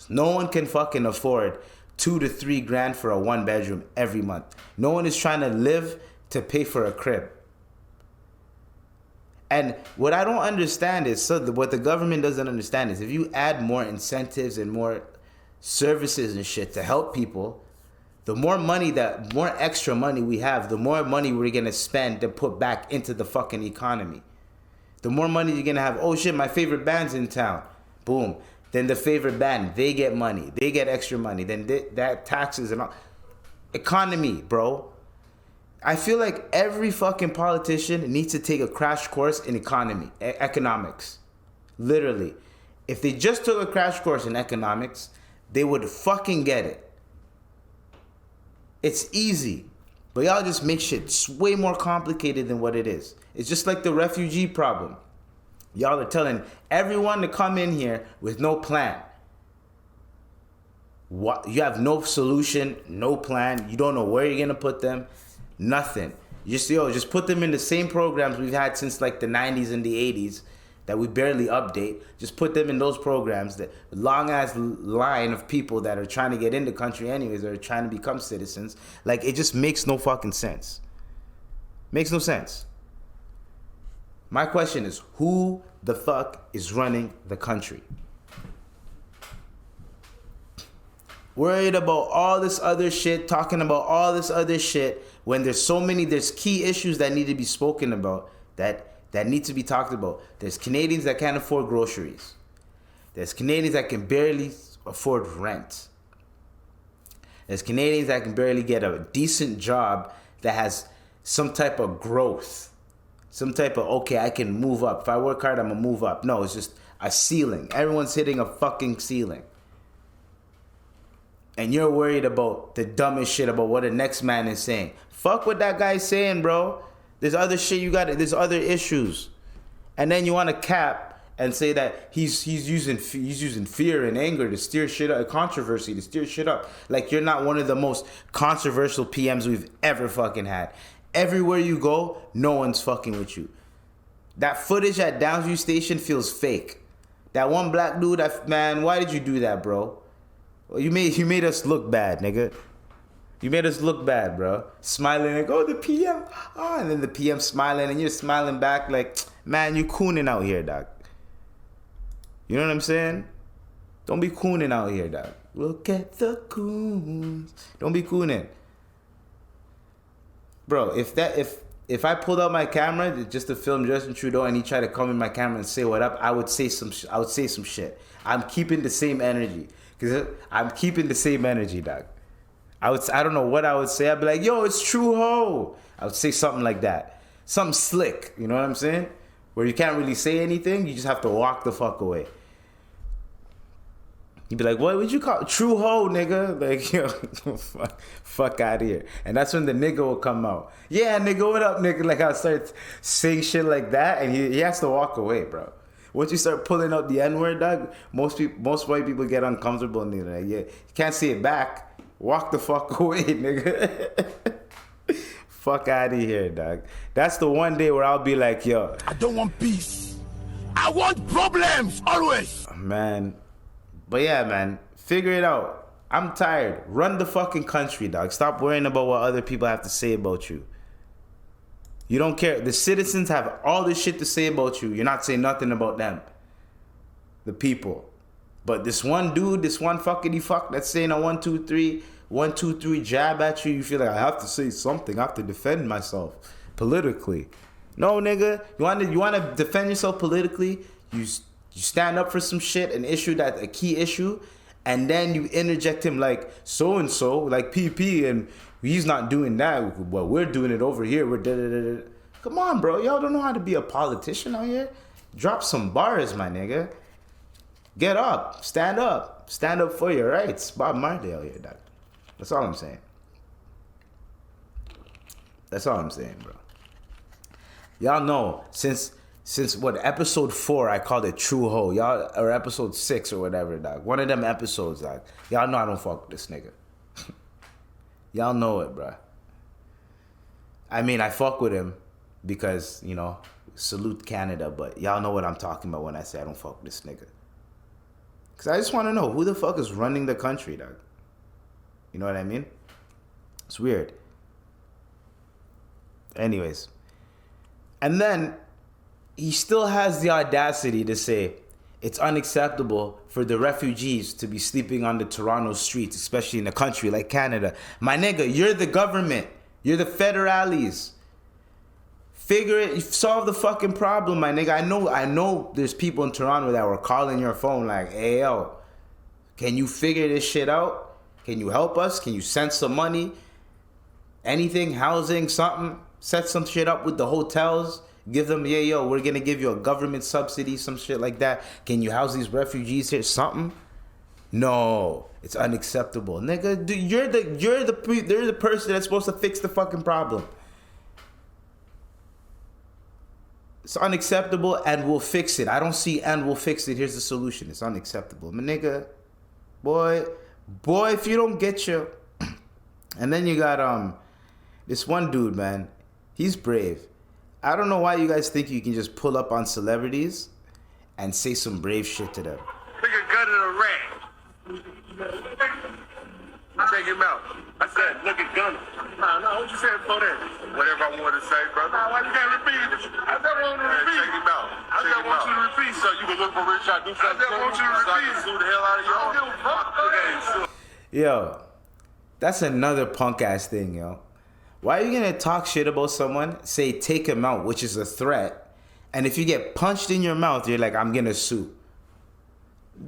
No one can fucking afford $2 to $3 grand for a 1-bedroom every month. No one is trying to live to pay for a crib. And what I don't understand is, what the government doesn't understand is, if you add more incentives and more services and shit to help people, the more extra money we have, the more money we're going to spend to put back into the fucking economy. The more money you're going to have. Oh shit, my favorite band's in town. Boom. Then the favorite band, they get money. They get extra money. Then that taxes and all. Economy, bro. I feel like every fucking politician needs to take a crash course in economics. Literally. If they just took a crash course in economics, they would fucking get it. It's easy. But y'all just make shit way more complicated than what it is. It's just like the refugee problem. Y'all are telling everyone to come in here with no plan. What? You have no solution, no plan. You don't know where you're going to put them. Nothing. Just put them in the same programs we've had since like the 90s and the 80s that we barely update. Just put them in those programs, that long ass line of people that are trying to get in the country anyways, or are trying to become citizens. Like, it just makes no fucking sense. Makes no sense. My question is, who the fuck is running the country? Worried about all this other shit, talking about all this other shit, when there's key issues that need to be spoken about, that need to be talked about. There's Canadians that can't afford groceries. There's Canadians that can barely afford rent. There's Canadians that can barely get a decent job that has some type of growth. Some type of, okay, I can move up. If I work hard, I'm going to move up. No, it's just a ceiling. Everyone's hitting a fucking ceiling. And you're worried about the dumbest shit about what the next man is saying. Fuck what that guy's saying, bro. There's other shit there's other issues. And then you want to cap and say that he's using fear and anger to steer shit up, controversy to steer shit up. Like, you're not one of the most controversial PMs we've ever fucking had. Everywhere you go, no one's fucking with you. That footage at Downsview Station feels fake. That one black dude, man, why did you do that, bro? You made us look bad, nigga. You made us look bad, bro. Smiling like, oh, the PM. Oh, and then the PM smiling, and you're smiling back like, man, you cooning out here, dog. You know what I'm saying? Don't be cooning out here, dog. Look at the coons. Don't be cooning. Bro, if I pulled out my camera just to film Justin Trudeau and he tried to come in my camera and say what up, I would say some shit. I'm keeping the same energy. Cause I'm keeping the same energy, dog. I don't know what I would say. I'd be like, yo, it's Truhoe. I would say something like that. Something slick, you know what I'm saying? Where you can't really say anything, you just have to walk the fuck away. You'd be like, what would you call it? Truhoe, nigga? Like, yo, fuck out of here. And that's when the nigga will come out. Yeah, nigga, what up, nigga? Like, I'll start saying shit like that, and he has to walk away, bro. Once you start pulling out the N-word, dog, most white people get uncomfortable and they're like, yeah, you can't say it back. Walk the fuck away, nigga. Fuck out of here, dog. That's the one day where I'll be like, yo. I don't want peace. I want problems, always. Man. But yeah, man, figure it out. I'm tired. Run the fucking country, dog. Stop worrying about what other people have to say about you. You don't care. The citizens have all this shit to say about you. You're not saying nothing about them. The people. But this one dude, this one fuckity fuck that's saying a 1, 2, 3 jab at you, you feel like I have to say something. I have to defend myself politically. No, nigga. You want to defend yourself politically? You stand up for some shit, an issue that's a key issue, and then you interject him like so-and-so, like PP, and he's not doing that. Well, we're doing it over here. We're da-da-da-da. Come on, bro. Y'all don't know how to be a politician out here? Drop some bars, my nigga. Get up. Stand up. Stand up for your rights. Bob Marley out here, dog. That's all I'm saying. That's all I'm saying, bro. Y'all know, since what, episode 4, I called it Truhoe. Y'all, or episode 6 or whatever, dog. One of them episodes, dog. Y'all know I don't fuck with this nigga. Y'all know it, bro. I mean, I fuck with him because, you know, salute Canada, but y'all know what I'm talking about when I say I don't fuck with this nigga. Because I just want to know, who the fuck is running the country, dog? You know what I mean? It's weird. Anyways. And then he still has the audacity to say it's unacceptable for the refugees to be sleeping on the Toronto streets, especially in a country like Canada. My nigga, you're the government. You're the federales. Figure it. Solve the fucking problem, my nigga. I know there's people in Toronto that were calling your phone like, hey, yo, can you figure this shit out? Can you help us? Can you send some money? Anything, housing, something? Set some shit up with the hotels. Give them, yeah, yo, we're gonna give you a government subsidy, some shit like that. Can you house these refugees here? Something? No, it's unacceptable, nigga. Dude, you're the person that's supposed to fix the fucking problem. It's unacceptable, and we'll fix it. I don't see and we'll fix it. Here's the solution. It's unacceptable, my nigga. Boy, if you don't get your, and then you got this one dude, man. He's brave. I don't know why you guys think you can just pull up on celebrities and say some brave shit to them. Look at Gunna the rat. Check him out. I said, look at Gunna. No, what you said before that? Whatever I wanted to say, brother. Why you can't repeat it? I just want to repeat. Check him out. I just want you to repeat. So you can look for Rich Shot. Do something. I just want you to repeat. So I can sue the hell out of you. I don't give a fuck. Yo, that's another punk ass thing, yo. Why are you gonna talk shit about someone, say take him out, which is a threat, and if you get punched in your mouth, you're like, I'm gonna sue.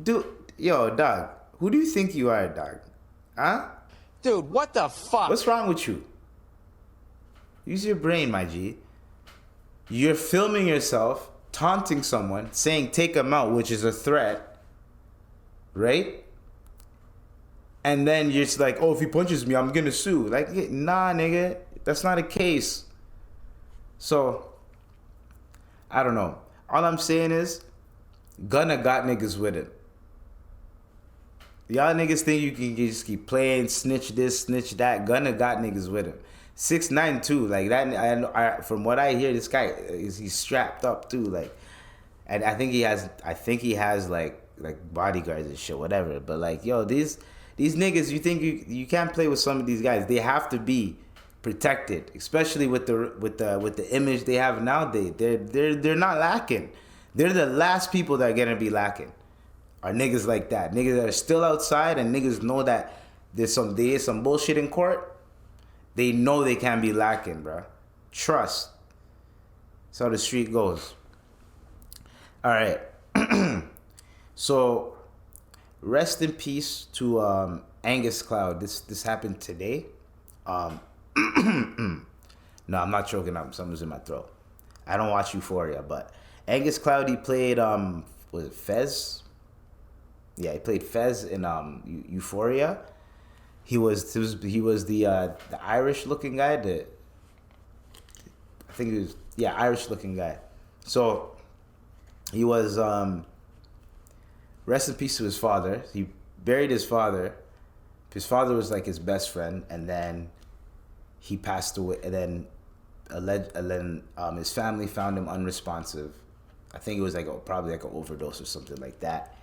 Dude, yo, dog, who do you think you are, dog? Huh? Dude, what the fuck? What's wrong with you? Use your brain, my G. You're filming yourself, taunting someone, saying take him out, which is a threat, right? And then you're just like, oh, if he punches me, I'm gonna sue. Like, nah, nigga, that's not a case. So, I don't know. All I'm saying is, Gunna got niggas with it. Y'all niggas think you can just keep playing, snitch this, snitch that. Gunna got niggas with him. 6'9" too, like that. I from what I hear, this guy he's strapped up too, like, and I think he has like bodyguards and shit, whatever. But like, yo, these niggas, you think you can't play with some of these guys? They have to be protected, especially with the image they have nowadays. They're not lacking. They're the last people that are gonna be lacking. are niggas like that. Niggas that are still outside and niggas know that there's some bullshit in court. They know they can't be lacking, bro. Trust. That's how the street goes. All right. So, rest in peace to Angus Cloud. This happened today. No, I'm not choking up. Something's in my throat. I don't watch Euphoria, but Angus Cloud, he played was it Fez? Yeah, he played Fez in Euphoria. He was the Irish looking guy. I think he was Irish looking guy. So he was rest in peace to his father. He buried his father. His father was like his best friend, and then he passed away. And then his family found him unresponsive. I think it was probably like an overdose or something like that.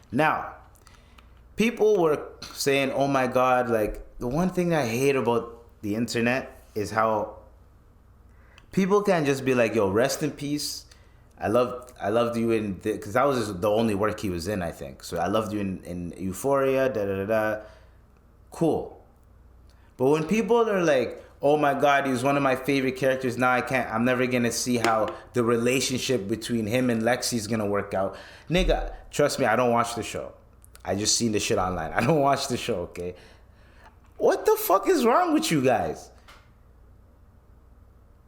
Now, people were saying, "Oh my God!" Like, the one thing that I hate about the internet is how people can just be like, "Yo, rest in peace. I loved you in," because that was the only work he was in, I think. So I loved you in Euphoria. Da da da da. Cool. But when people are like, "Oh my God, he was one of my favorite characters," now I'm never gonna see how the relationship between him and Lexi is gonna work out. Nigga, trust me, I don't watch the show. I just seen the shit online. I don't watch the show, okay? What the fuck is wrong with you guys?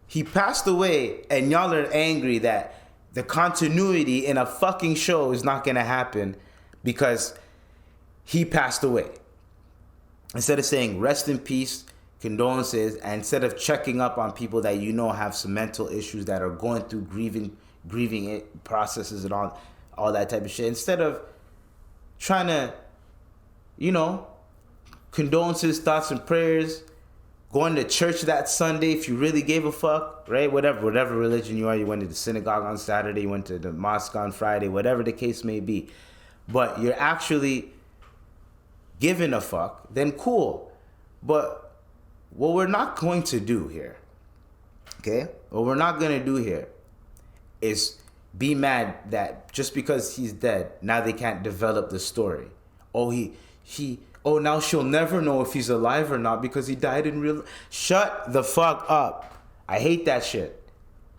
He passed away and y'all are angry that the continuity in a fucking show is not gonna happen because he passed away. Instead of saying rest in peace, condolences, and instead of checking up on people that you know have some mental issues that are going through grieving processes and all that type of shit, instead of trying to, condolences, thoughts and prayers, going to church that Sunday if you really gave a fuck, right? Whatever religion you are, you went to the synagogue on Saturday, you went to the mosque on Friday, whatever the case may be. But you're actually giving a fuck, then cool. But what we're not going to do here, okay? What we're not going to do here is be mad that just because he's dead, now they can't develop the story. Now she'll never know if he's alive or not because he died in real. Shut the fuck up. I hate that shit.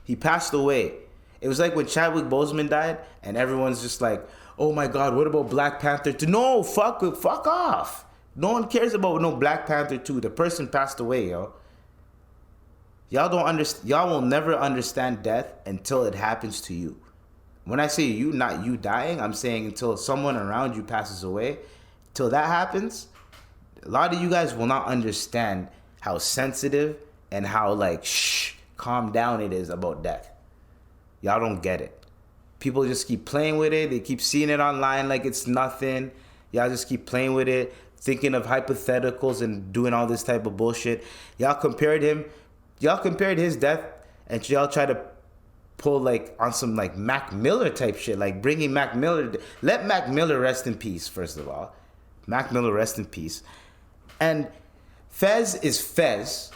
He passed away. It was like when Chadwick Boseman died and everyone's just like, "Oh my God, what about Black Panther 2? No, fuck off. No one cares about no Black Panther 2. The person passed away, yo. Y'all will never understand death until it happens to you. When I say you, not you dying, I'm saying until someone around you passes away. Till that happens, a lot of you guys will not understand how sensitive and how calm down it is about death. Y'all don't get it. People just keep playing with it. They keep seeing it online like it's nothing. Y'all just keep playing with it, thinking of hypotheticals and doing all this type of bullshit. Y'all compared his death and y'all try to pull on some Mac Miller type shit, bringing Mac Miller. Let Mac Miller rest in peace, first of all. Mac Miller rest in peace. And Fez is Fez.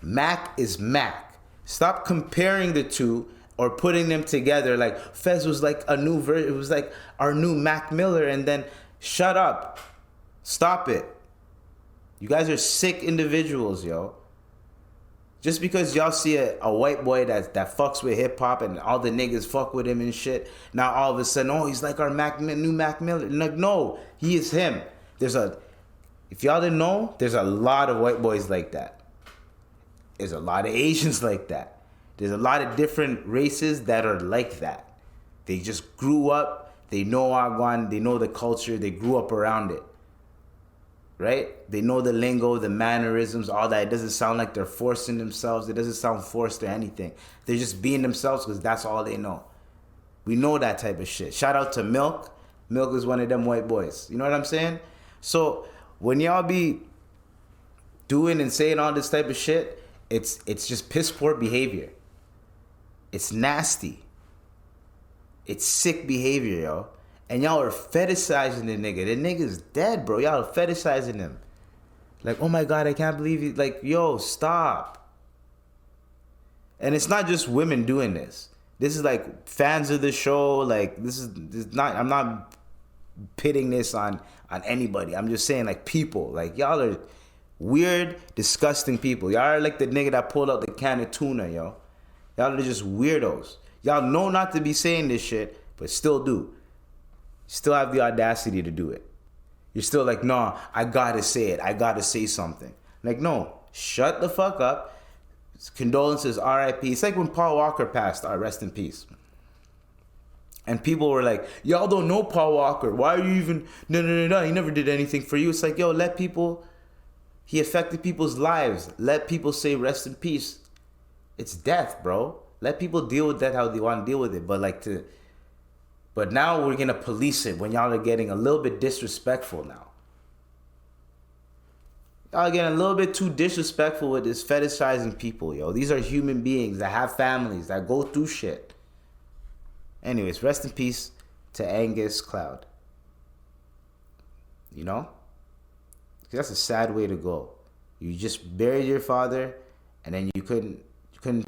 Mac is Mac. Stop comparing the two or putting them together. Fez was a new version. It was our new Mac Miller. And then shut up. Stop it. You guys are sick individuals, yo. Just because y'all see a white boy that fucks with hip hop and all the niggas fuck with him and shit, now all of a sudden, he's like our new Mac Miller. No, he is him. If y'all didn't know, there's a lot of white boys like that. There's a lot of Asians like that. There's a lot of different races that are like that. They just grew up, they know Wagwan, they know the culture, they grew up around it. Right? They know the lingo, the mannerisms, all that. It doesn't sound like they're forcing themselves. It doesn't sound forced or anything. They're just being themselves because that's all they know. We know that type of shit. Shout out to Milk. Milk is one of them white boys. You know what I'm saying? So when y'all be doing and saying all this type of shit, it's just piss poor behavior. It's nasty. It's sick behavior, yo. And y'all are fetishizing the nigga. The nigga's dead, bro. Y'all are fetishizing him. Oh my God, I can't believe you. Yo, stop. And it's not just women doing this. This is fans of the show. I'm not pitting this on anybody. I'm just saying, like, people, like, y'all are weird, disgusting people. Y'all are like the nigga that pulled out the can of tuna, yo. Y'all are just weirdos. Y'all know not to be saying this shit, but still do. Still have the audacity to do it. You're still like, nah, I gotta say it. I gotta say something. Like, no, shut the fuck up. Condolences, RIP. It's like when Paul Walker passed, rest in peace. And people were like, y'all don't know Paul Walker. Why are you even, no, he never did anything for you. It's like, yo, let people, he affected people's lives. Let people say rest in peace. It's death, bro. Let people deal with that how they want to deal with it. But now we're going to police it when y'all are getting a little bit disrespectful now. Y'all are getting a little bit too disrespectful with this fetishizing people, yo. These are human beings that have families, that go through shit. Anyways, rest in peace to Angus Cloud. You know? That's a sad way to go. You just buried your father, and then you couldn't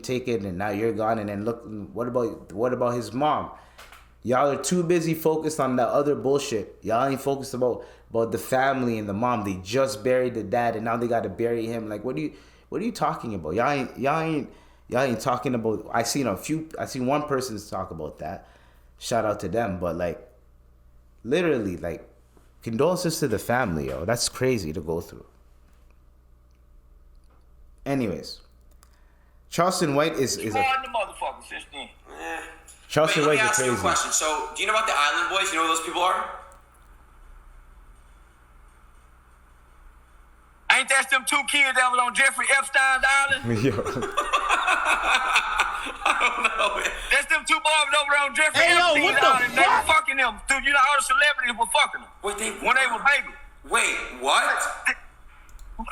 take it, and now you're gone. And then look, what about his mom? Y'all are too busy focused on that other bullshit. Y'all ain't focused about the family and the mom. They just buried the dad, and now they got to bury him. Like, what are you talking about? Y'all ain't talking about. I seen one person talk about that. Shout out to them, but like, literally, like, condolences to the family, yo. That's crazy to go through. Anyways, Charleston White is a. The motherfucker since then. Charleston White is crazy. Let me ask you a question. So, do you know about the Island Boys? You know who those people are? Ain't that them two kids that was on Jeffrey Epstein's island? Yo. I don't know, man. That's them two boys over there on Jeffrey Epstein's island. They were fucking them. Dude, you know all the celebrities were fucking them. Wait, when they were babies. Wait, what?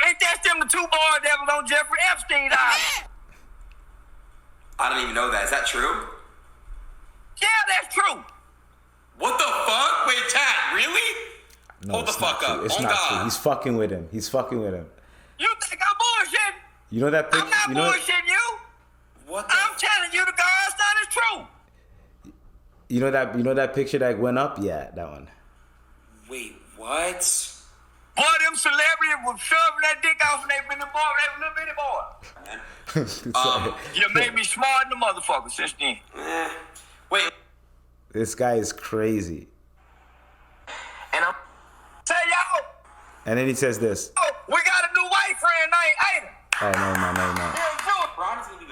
Ain't that them the two boys that was on Jeffrey Epstein's island? I don't even know that. Is that true? Yeah, that's true. What the fuck? Wait, Chad, really? No, hold the fuck up. It's not true. He's fucking with him. You think I'm bullshitting? You know that picture? I'm not bullshitting you. What? I'm telling you the God's son is true. You know that picture that went up? Yeah, that one. Wait, what? Boy, them celebrities was shoving that dick off and they been the boy, they was little bitty boy. You made me smart in the motherfucker since then. Wait. This guy is crazy. And I'm say yo. And then he says this. Oh, we got a new white friend named Adin. Oh no.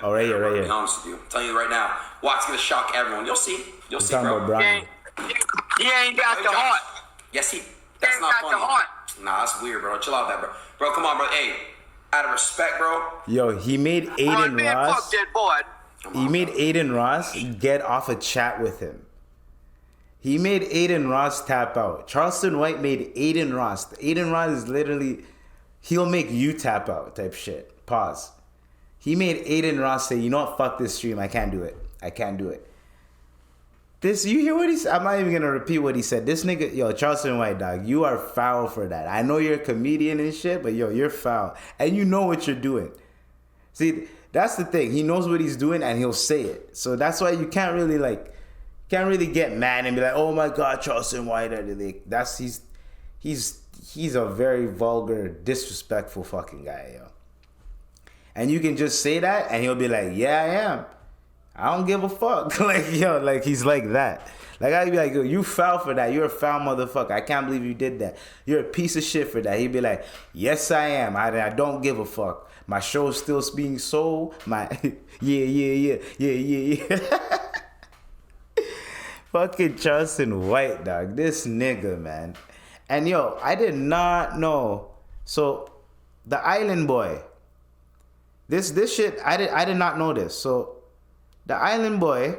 Oh, right here. To be honest with you, I'm telling you right now, Watt's gonna shock everyone. You'll see. You'll see, bro. He ain't got the heart. Yes, that's not funny. Nah, that's weird, bro. Chill out that, bro. Bro, come on, bro. Hey, out of respect, bro. Yo, he made Adin Ross. Fuck that boy. He made Adin Ross get off a chat with him. He made Adin Ross tap out. Charleston White made Adin Ross. Adin Ross is literally, he'll make you tap out type shit. Pause. He made Adin Ross say, you know what, fuck this stream. I can't do it. You hear what he said? I'm not even going to repeat what he said. This nigga, yo, Charleston White, dog, you are foul for that. I know you're a comedian and shit, but yo, you're foul. And you know what you're doing. See, that's the thing. He knows what he's doing and he'll say it. So that's why you can't really get mad and be like, oh my God, Charleston White. He's a very vulgar, disrespectful fucking guy, yo. And you can just say that and he'll be like, yeah, I am. I don't give a fuck. Like, yo, like he's like that. Like, I'd be like, yo, you foul for that. You're a foul motherfucker. I can't believe you did that. You're a piece of shit for that. He'd be like, yes, I am. I don't give a fuck. My show's still being sold. Yeah. Fucking Charleston White, dog. This nigga, man. And yo, I did not know. So, the Island Boy. This shit, I did not know this. So, the Island Boy,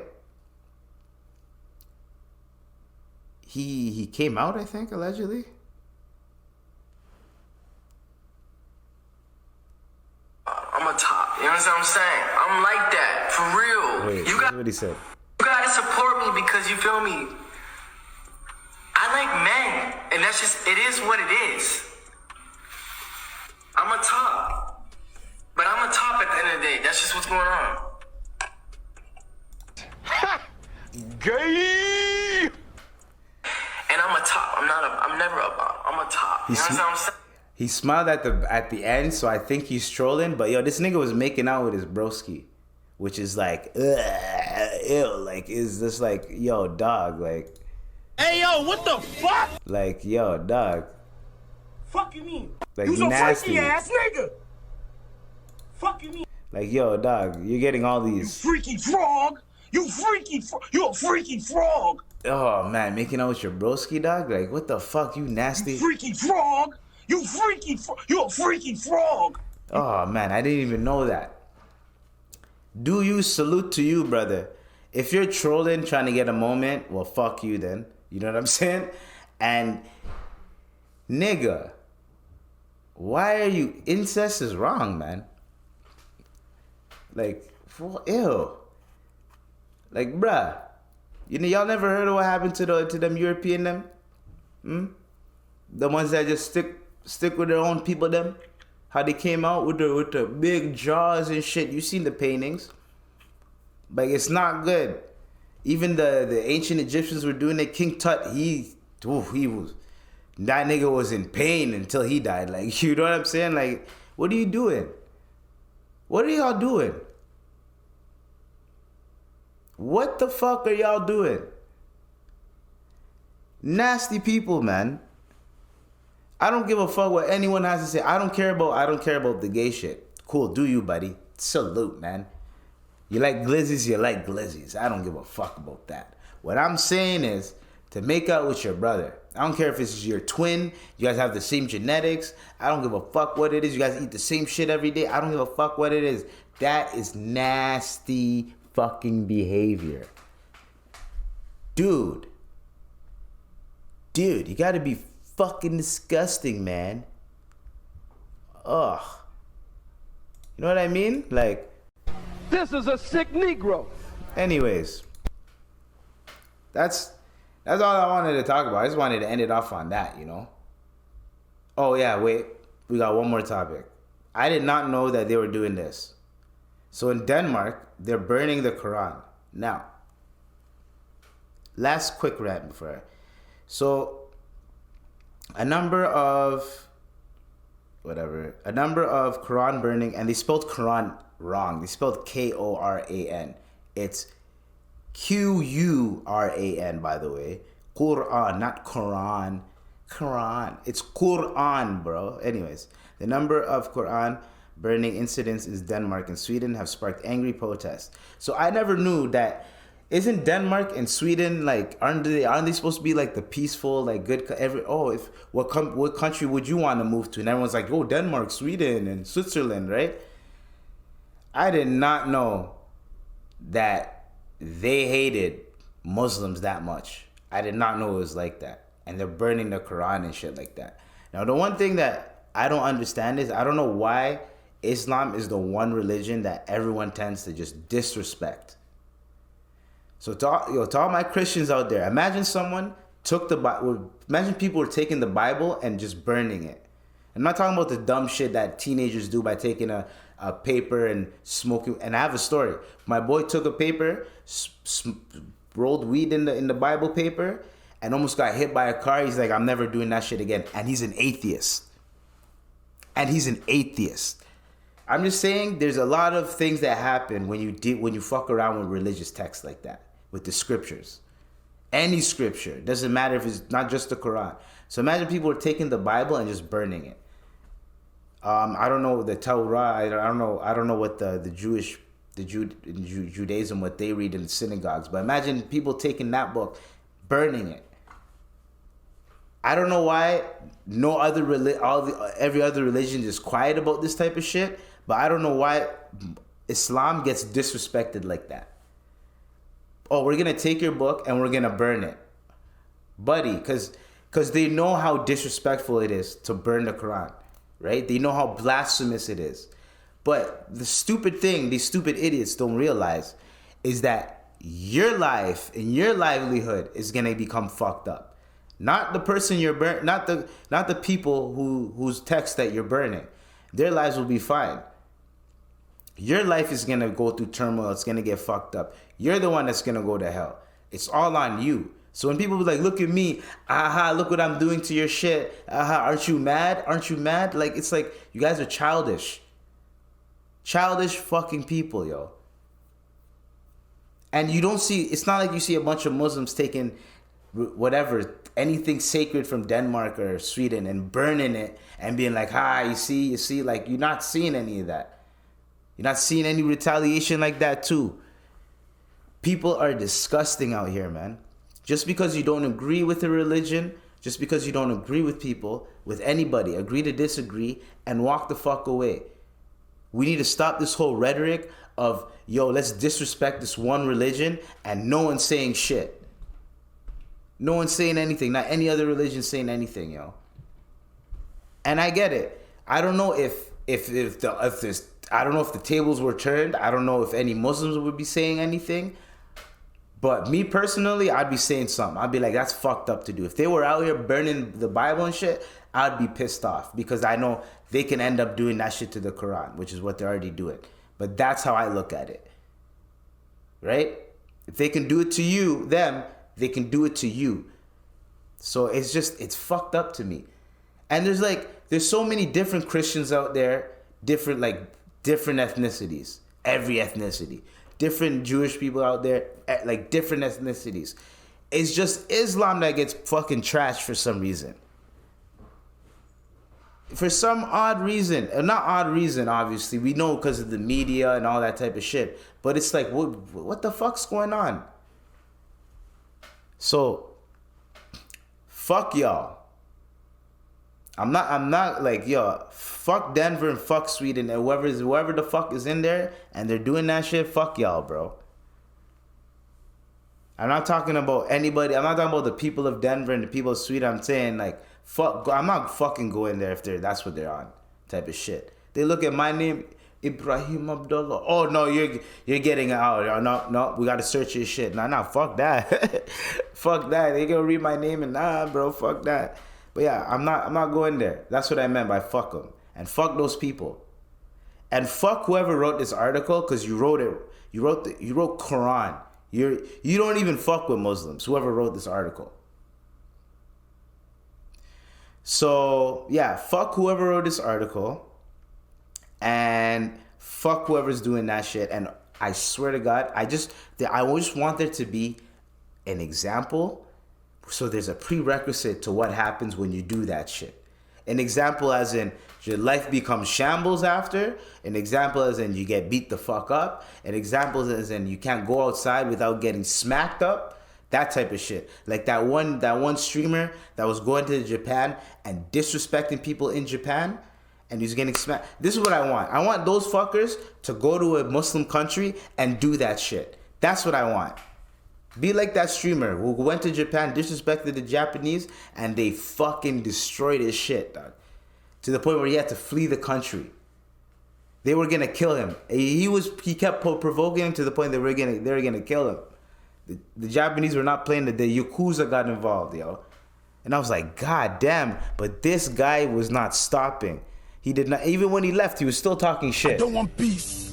he came out, I think, allegedly. I'm a top. You understand what I'm saying? I'm like that. For real. Wait, that's what he said. You gotta support me because you feel me. I like men. And that's just, it is what it is. I'm a top. But I'm a top at the end of the day. That's just what's going on. Gay! And I'm a top. He smiled at the end, so I think he's trolling. But yo, this nigga was making out with his broski, which is like, ew, like is this like, yo, dog, like, hey yo, what the fuck? Like, yo, dog. Fuck you mean? Like, You some nasty. freaky ass nigga. Fuck you mean? Like, yo, dog, you're getting all these. You freaky frog. You a freaky frog. Oh man, making out with your broski, dog. Like, what the fuck, you nasty. You freaky frog. You a freaky frog. Oh man, I didn't even know that. Do you? Salute to you, brother. If you're trolling, trying to get a moment, well, fuck you then. You know what I'm saying? And nigga, why are you? Incest is wrong, man. Like, ew. Like, bruh, you know, y'all never heard of what happened to them European them? The ones that just stick with their own people them? How they came out with the big jaws and shit. You seen the paintings. Like, it's not good. Even the ancient Egyptians were doing it. King Tut, that nigga was in pain until he died. Like, you know what I'm saying? Like, what are you doing? What are y'all doing? What the fuck are y'all doing? Nasty people, man. I don't give a fuck what anyone has to say. I don't care about the gay shit. Cool, do you, buddy. Salute, man. You like glizzies, you like glizzies. I don't give a fuck about that. What I'm saying is to make out with your brother. I don't care if it's your twin. You guys have the same genetics. I don't give a fuck what it is. You guys eat the same shit every day. I don't give a fuck what it is. That is nasty fucking behavior. Dude, you gotta be fucking disgusting, man. Ugh. You know what I mean? Like, this is a sick Negro. Anyways, that's all I wanted to talk about. I just wanted to end it off on that, you know? Oh yeah, wait. We got one more topic. I did not know that they were doing this. So in Denmark, they're burning the Quran. Now, last quick rant before. So, a number of Quran burning, and they spelled Quran wrong. They spelled Koran. It's Quran, by the way. Quran, not Quran. Quran. It's Quran, bro. Anyways, the number of Quran burning incidents in Denmark and Sweden have sparked angry protests. So I never knew that. Isn't Denmark and Sweden like aren't they supposed to be like the peaceful, like good what country would you want to move to? And everyone's like, oh, Denmark, Sweden, and Switzerland, right? I did not know that they hated Muslims that much. I did not know it was like that. And they're burning the Quran and shit like that. Now, the one thing that I don't understand is I don't know why Islam is the one religion that everyone tends to just disrespect. So to all my Christians out there, imagine someone took the Bible. Imagine people were taking the Bible and just burning it. I'm not talking about the dumb shit that teenagers do by taking a paper and smoking. And I have a story. My boy took a paper, rolled weed in the Bible paper, and almost got hit by a car. He's like, I'm never doing that shit again. And he's an atheist. I'm just saying, there's a lot of things that happen when you fuck around with religious texts like that, with the scriptures. Any scripture, doesn't matter if it's not just the Quran. So imagine people are taking the Bible and just burning it. I don't know the Torah. I don't know what Judaism, what they read in the synagogues. But imagine people taking that book, burning it. I don't know why every other religion is quiet about this type of shit. But I don't know why Islam gets disrespected like that. Oh, we're gonna take your book and we're gonna burn it, buddy, because they know how disrespectful it is to burn the Quran, right? They know how blasphemous it is. But the stupid thing these stupid idiots don't realize is that your life and your livelihood is gonna become fucked up. Not the person you're burning, not the people whose text that you're burning. Their lives will be fine. Your life is gonna go through turmoil. It's gonna get fucked up. You're the one that's gonna go to hell. It's all on you. So when people be like, look at me, aha, look what I'm doing to your shit, aha, aren't you mad? Aren't you mad? Like, it's like, you guys are childish. Childish fucking people, yo. And you don't see, it's not like you see a bunch of Muslims taking whatever, anything sacred from Denmark or Sweden and burning it and being like, you see, like, you're not seeing any of that. You're not seeing any retaliation like that too. People are disgusting out here, man. Just because you don't agree with a religion, just because you don't agree with people, with anybody, agree to disagree and walk the fuck away. We need to stop this whole rhetoric of, yo, let's disrespect this one religion and no one's saying shit. No one's saying anything. Not any other religion saying anything, yo. And I get it. I don't know if the tables were turned. I don't know if any Muslims would be saying anything. But me personally, I'd be saying something. I'd be like, that's fucked up to do. If they were out here burning the Bible and shit, I'd be pissed off because I know they can end up doing that shit to the Quran, which is what they're already doing. But that's how I look at it. Right? If they can do it to you, they can do it to you. So it's fucked up to me. And there's so many different Christians out there, different ethnicities, every ethnicity. Different Jewish people out there, like different ethnicities. It's just Islam that gets fucking trashed for some reason. For some odd reason. Not odd reason, obviously. We know because of the media and all that type of shit. But it's like, what the fuck's going on? So, fuck y'all. I'm not like, yo, fuck Denver and fuck Sweden and whoever the fuck is in there and they're doing that shit, fuck y'all, bro. I'm not talking about anybody. I'm not talking about the people of Denver and the people of Sweden. I'm saying, like, fuck, I'm not fucking going there if that's what they're on, type of shit. They look at my name, Ibrahim Abdullah. Oh, no, you're getting out. No, we got to search your shit. Nah, fuck that. Fuck that. They gonna read my name and nah, bro, fuck that. But yeah, I'm not going there. That's what I meant by fuck them. And fuck those people. And fuck whoever wrote this article, because you wrote Quran. You don't even fuck with Muslims, whoever wrote this article. So yeah, fuck whoever wrote this article. And fuck whoever's doing that shit. And I swear to God, I just want there to be an example. So there's a prerequisite to what happens when you do that shit. An example as in your life becomes shambles after. An example as in you get beat the fuck up. An example as in you can't go outside without getting smacked up. That type of shit. Like that one streamer that was going to Japan and disrespecting people in Japan and he's getting smacked. This is what I want. I want those fuckers to go to a Muslim country and do that shit. That's what I want. Be like that streamer who went to Japan, disrespected the Japanese, and they fucking destroyed his shit, dog. To the point where he had to flee the country. They were gonna kill him. He kept provoking him to the point they were gonna kill him. The Japanese were not playing. The Yakuza got involved, yo. And I was like, God damn! But this guy was not stopping. He did not. Even when he left, he was still talking shit. I don't want peace.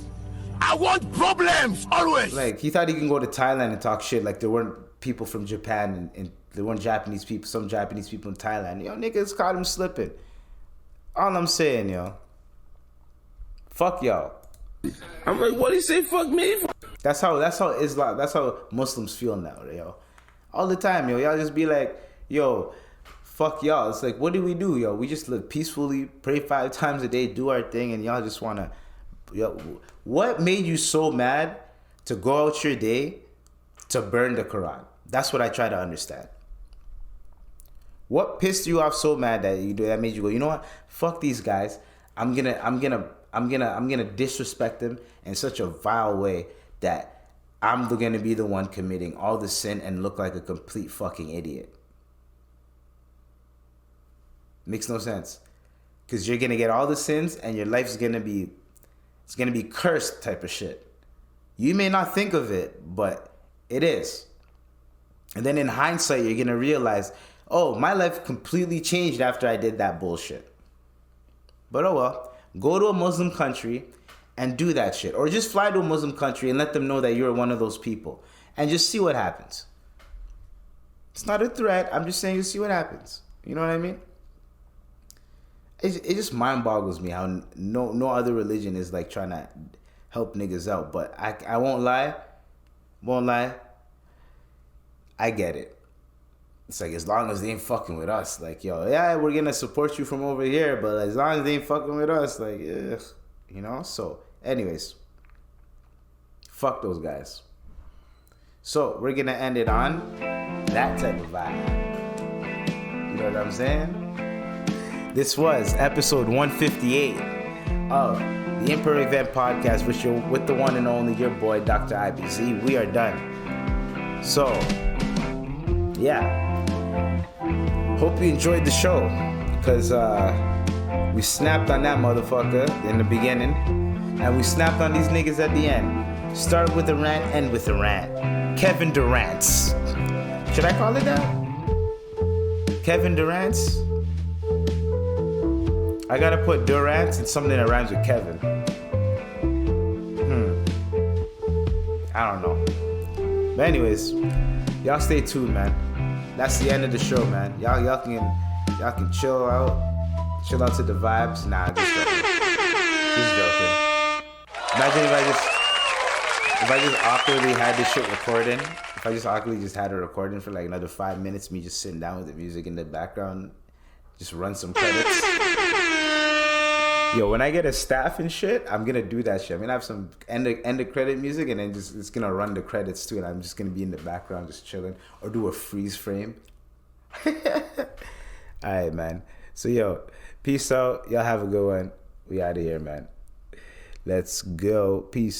I want problems, always. Like, he thought he can go to Thailand and talk shit like there weren't people from Japan and there weren't Japanese people, some Japanese people in Thailand. Yo, niggas caught him slipping. All I'm saying, yo. Fuck y'all. I'm like, what do you say, fuck me? That's how Islam, that's how Muslims feel now, yo. All the time, yo. Y'all just be like, yo, fuck y'all. It's like, what do? Yo, we just live peacefully, pray 5 times a day, do our thing, and y'all just wanna... Yo, what made you so mad to go out your day to burn the Quran? That's what I try to understand. What pissed you off so mad that made you go, you know what? Fuck these guys. I'm gonna disrespect them in such a vile way that I'm gonna be the one committing all the sin and look like a complete fucking idiot. Makes no sense. Because you're gonna get all the sins and your life's gonna be cursed type of shit. You may not think of it, but it is. And then in hindsight, you're gonna realize, oh, my life completely changed after I did that bullshit. But oh well, go to a Muslim country and do that shit. Or just fly to a Muslim country and let them know that you're one of those people. And just see what happens. It's not a threat. I'm just saying to see what happens. You know what I mean? It just mind boggles me how no other religion is like trying to help niggas out. But I won't lie. I get it. It's like, as long as they ain't fucking with us, like, yo, yeah, we're gonna support you from over here, but as long as they ain't fucking with us, like, ugh, you know? So, anyways, fuck those guys. So, we're gonna end it on that type of vibe. You know what I'm saying? This was episode 158 of the Imper Event Podcast with the one and only, your boy, Dr. IBZ. We are done. So, yeah. Hope you enjoyed the show, because we snapped on that motherfucker in the beginning, and we snapped on these niggas at the end. Start with a rant, end with a rant. Kevin Durant's. Should I call it that? Kevin Durant's? I gotta put Durant's and something that rhymes with Kevin. I don't know. But anyways, y'all stay tuned, man. That's the end of the show, man. Y'all can chill out to the vibes. Nah, just joking. Imagine if I just awkwardly had this shit recording. If I just awkwardly just had it recording for like another 5 minutes, me just sitting down with the music in the background, just run some credits. Yo, when I get a staff and shit, I'm gonna do that shit. I'm gonna have some end of credit music, and then just it's gonna run the credits too, and I'm just gonna be in the background just chilling, or do a freeze frame. Alright, man. So yo, peace out. Y'all have a good one. We out of here, man. Let's go. Peace.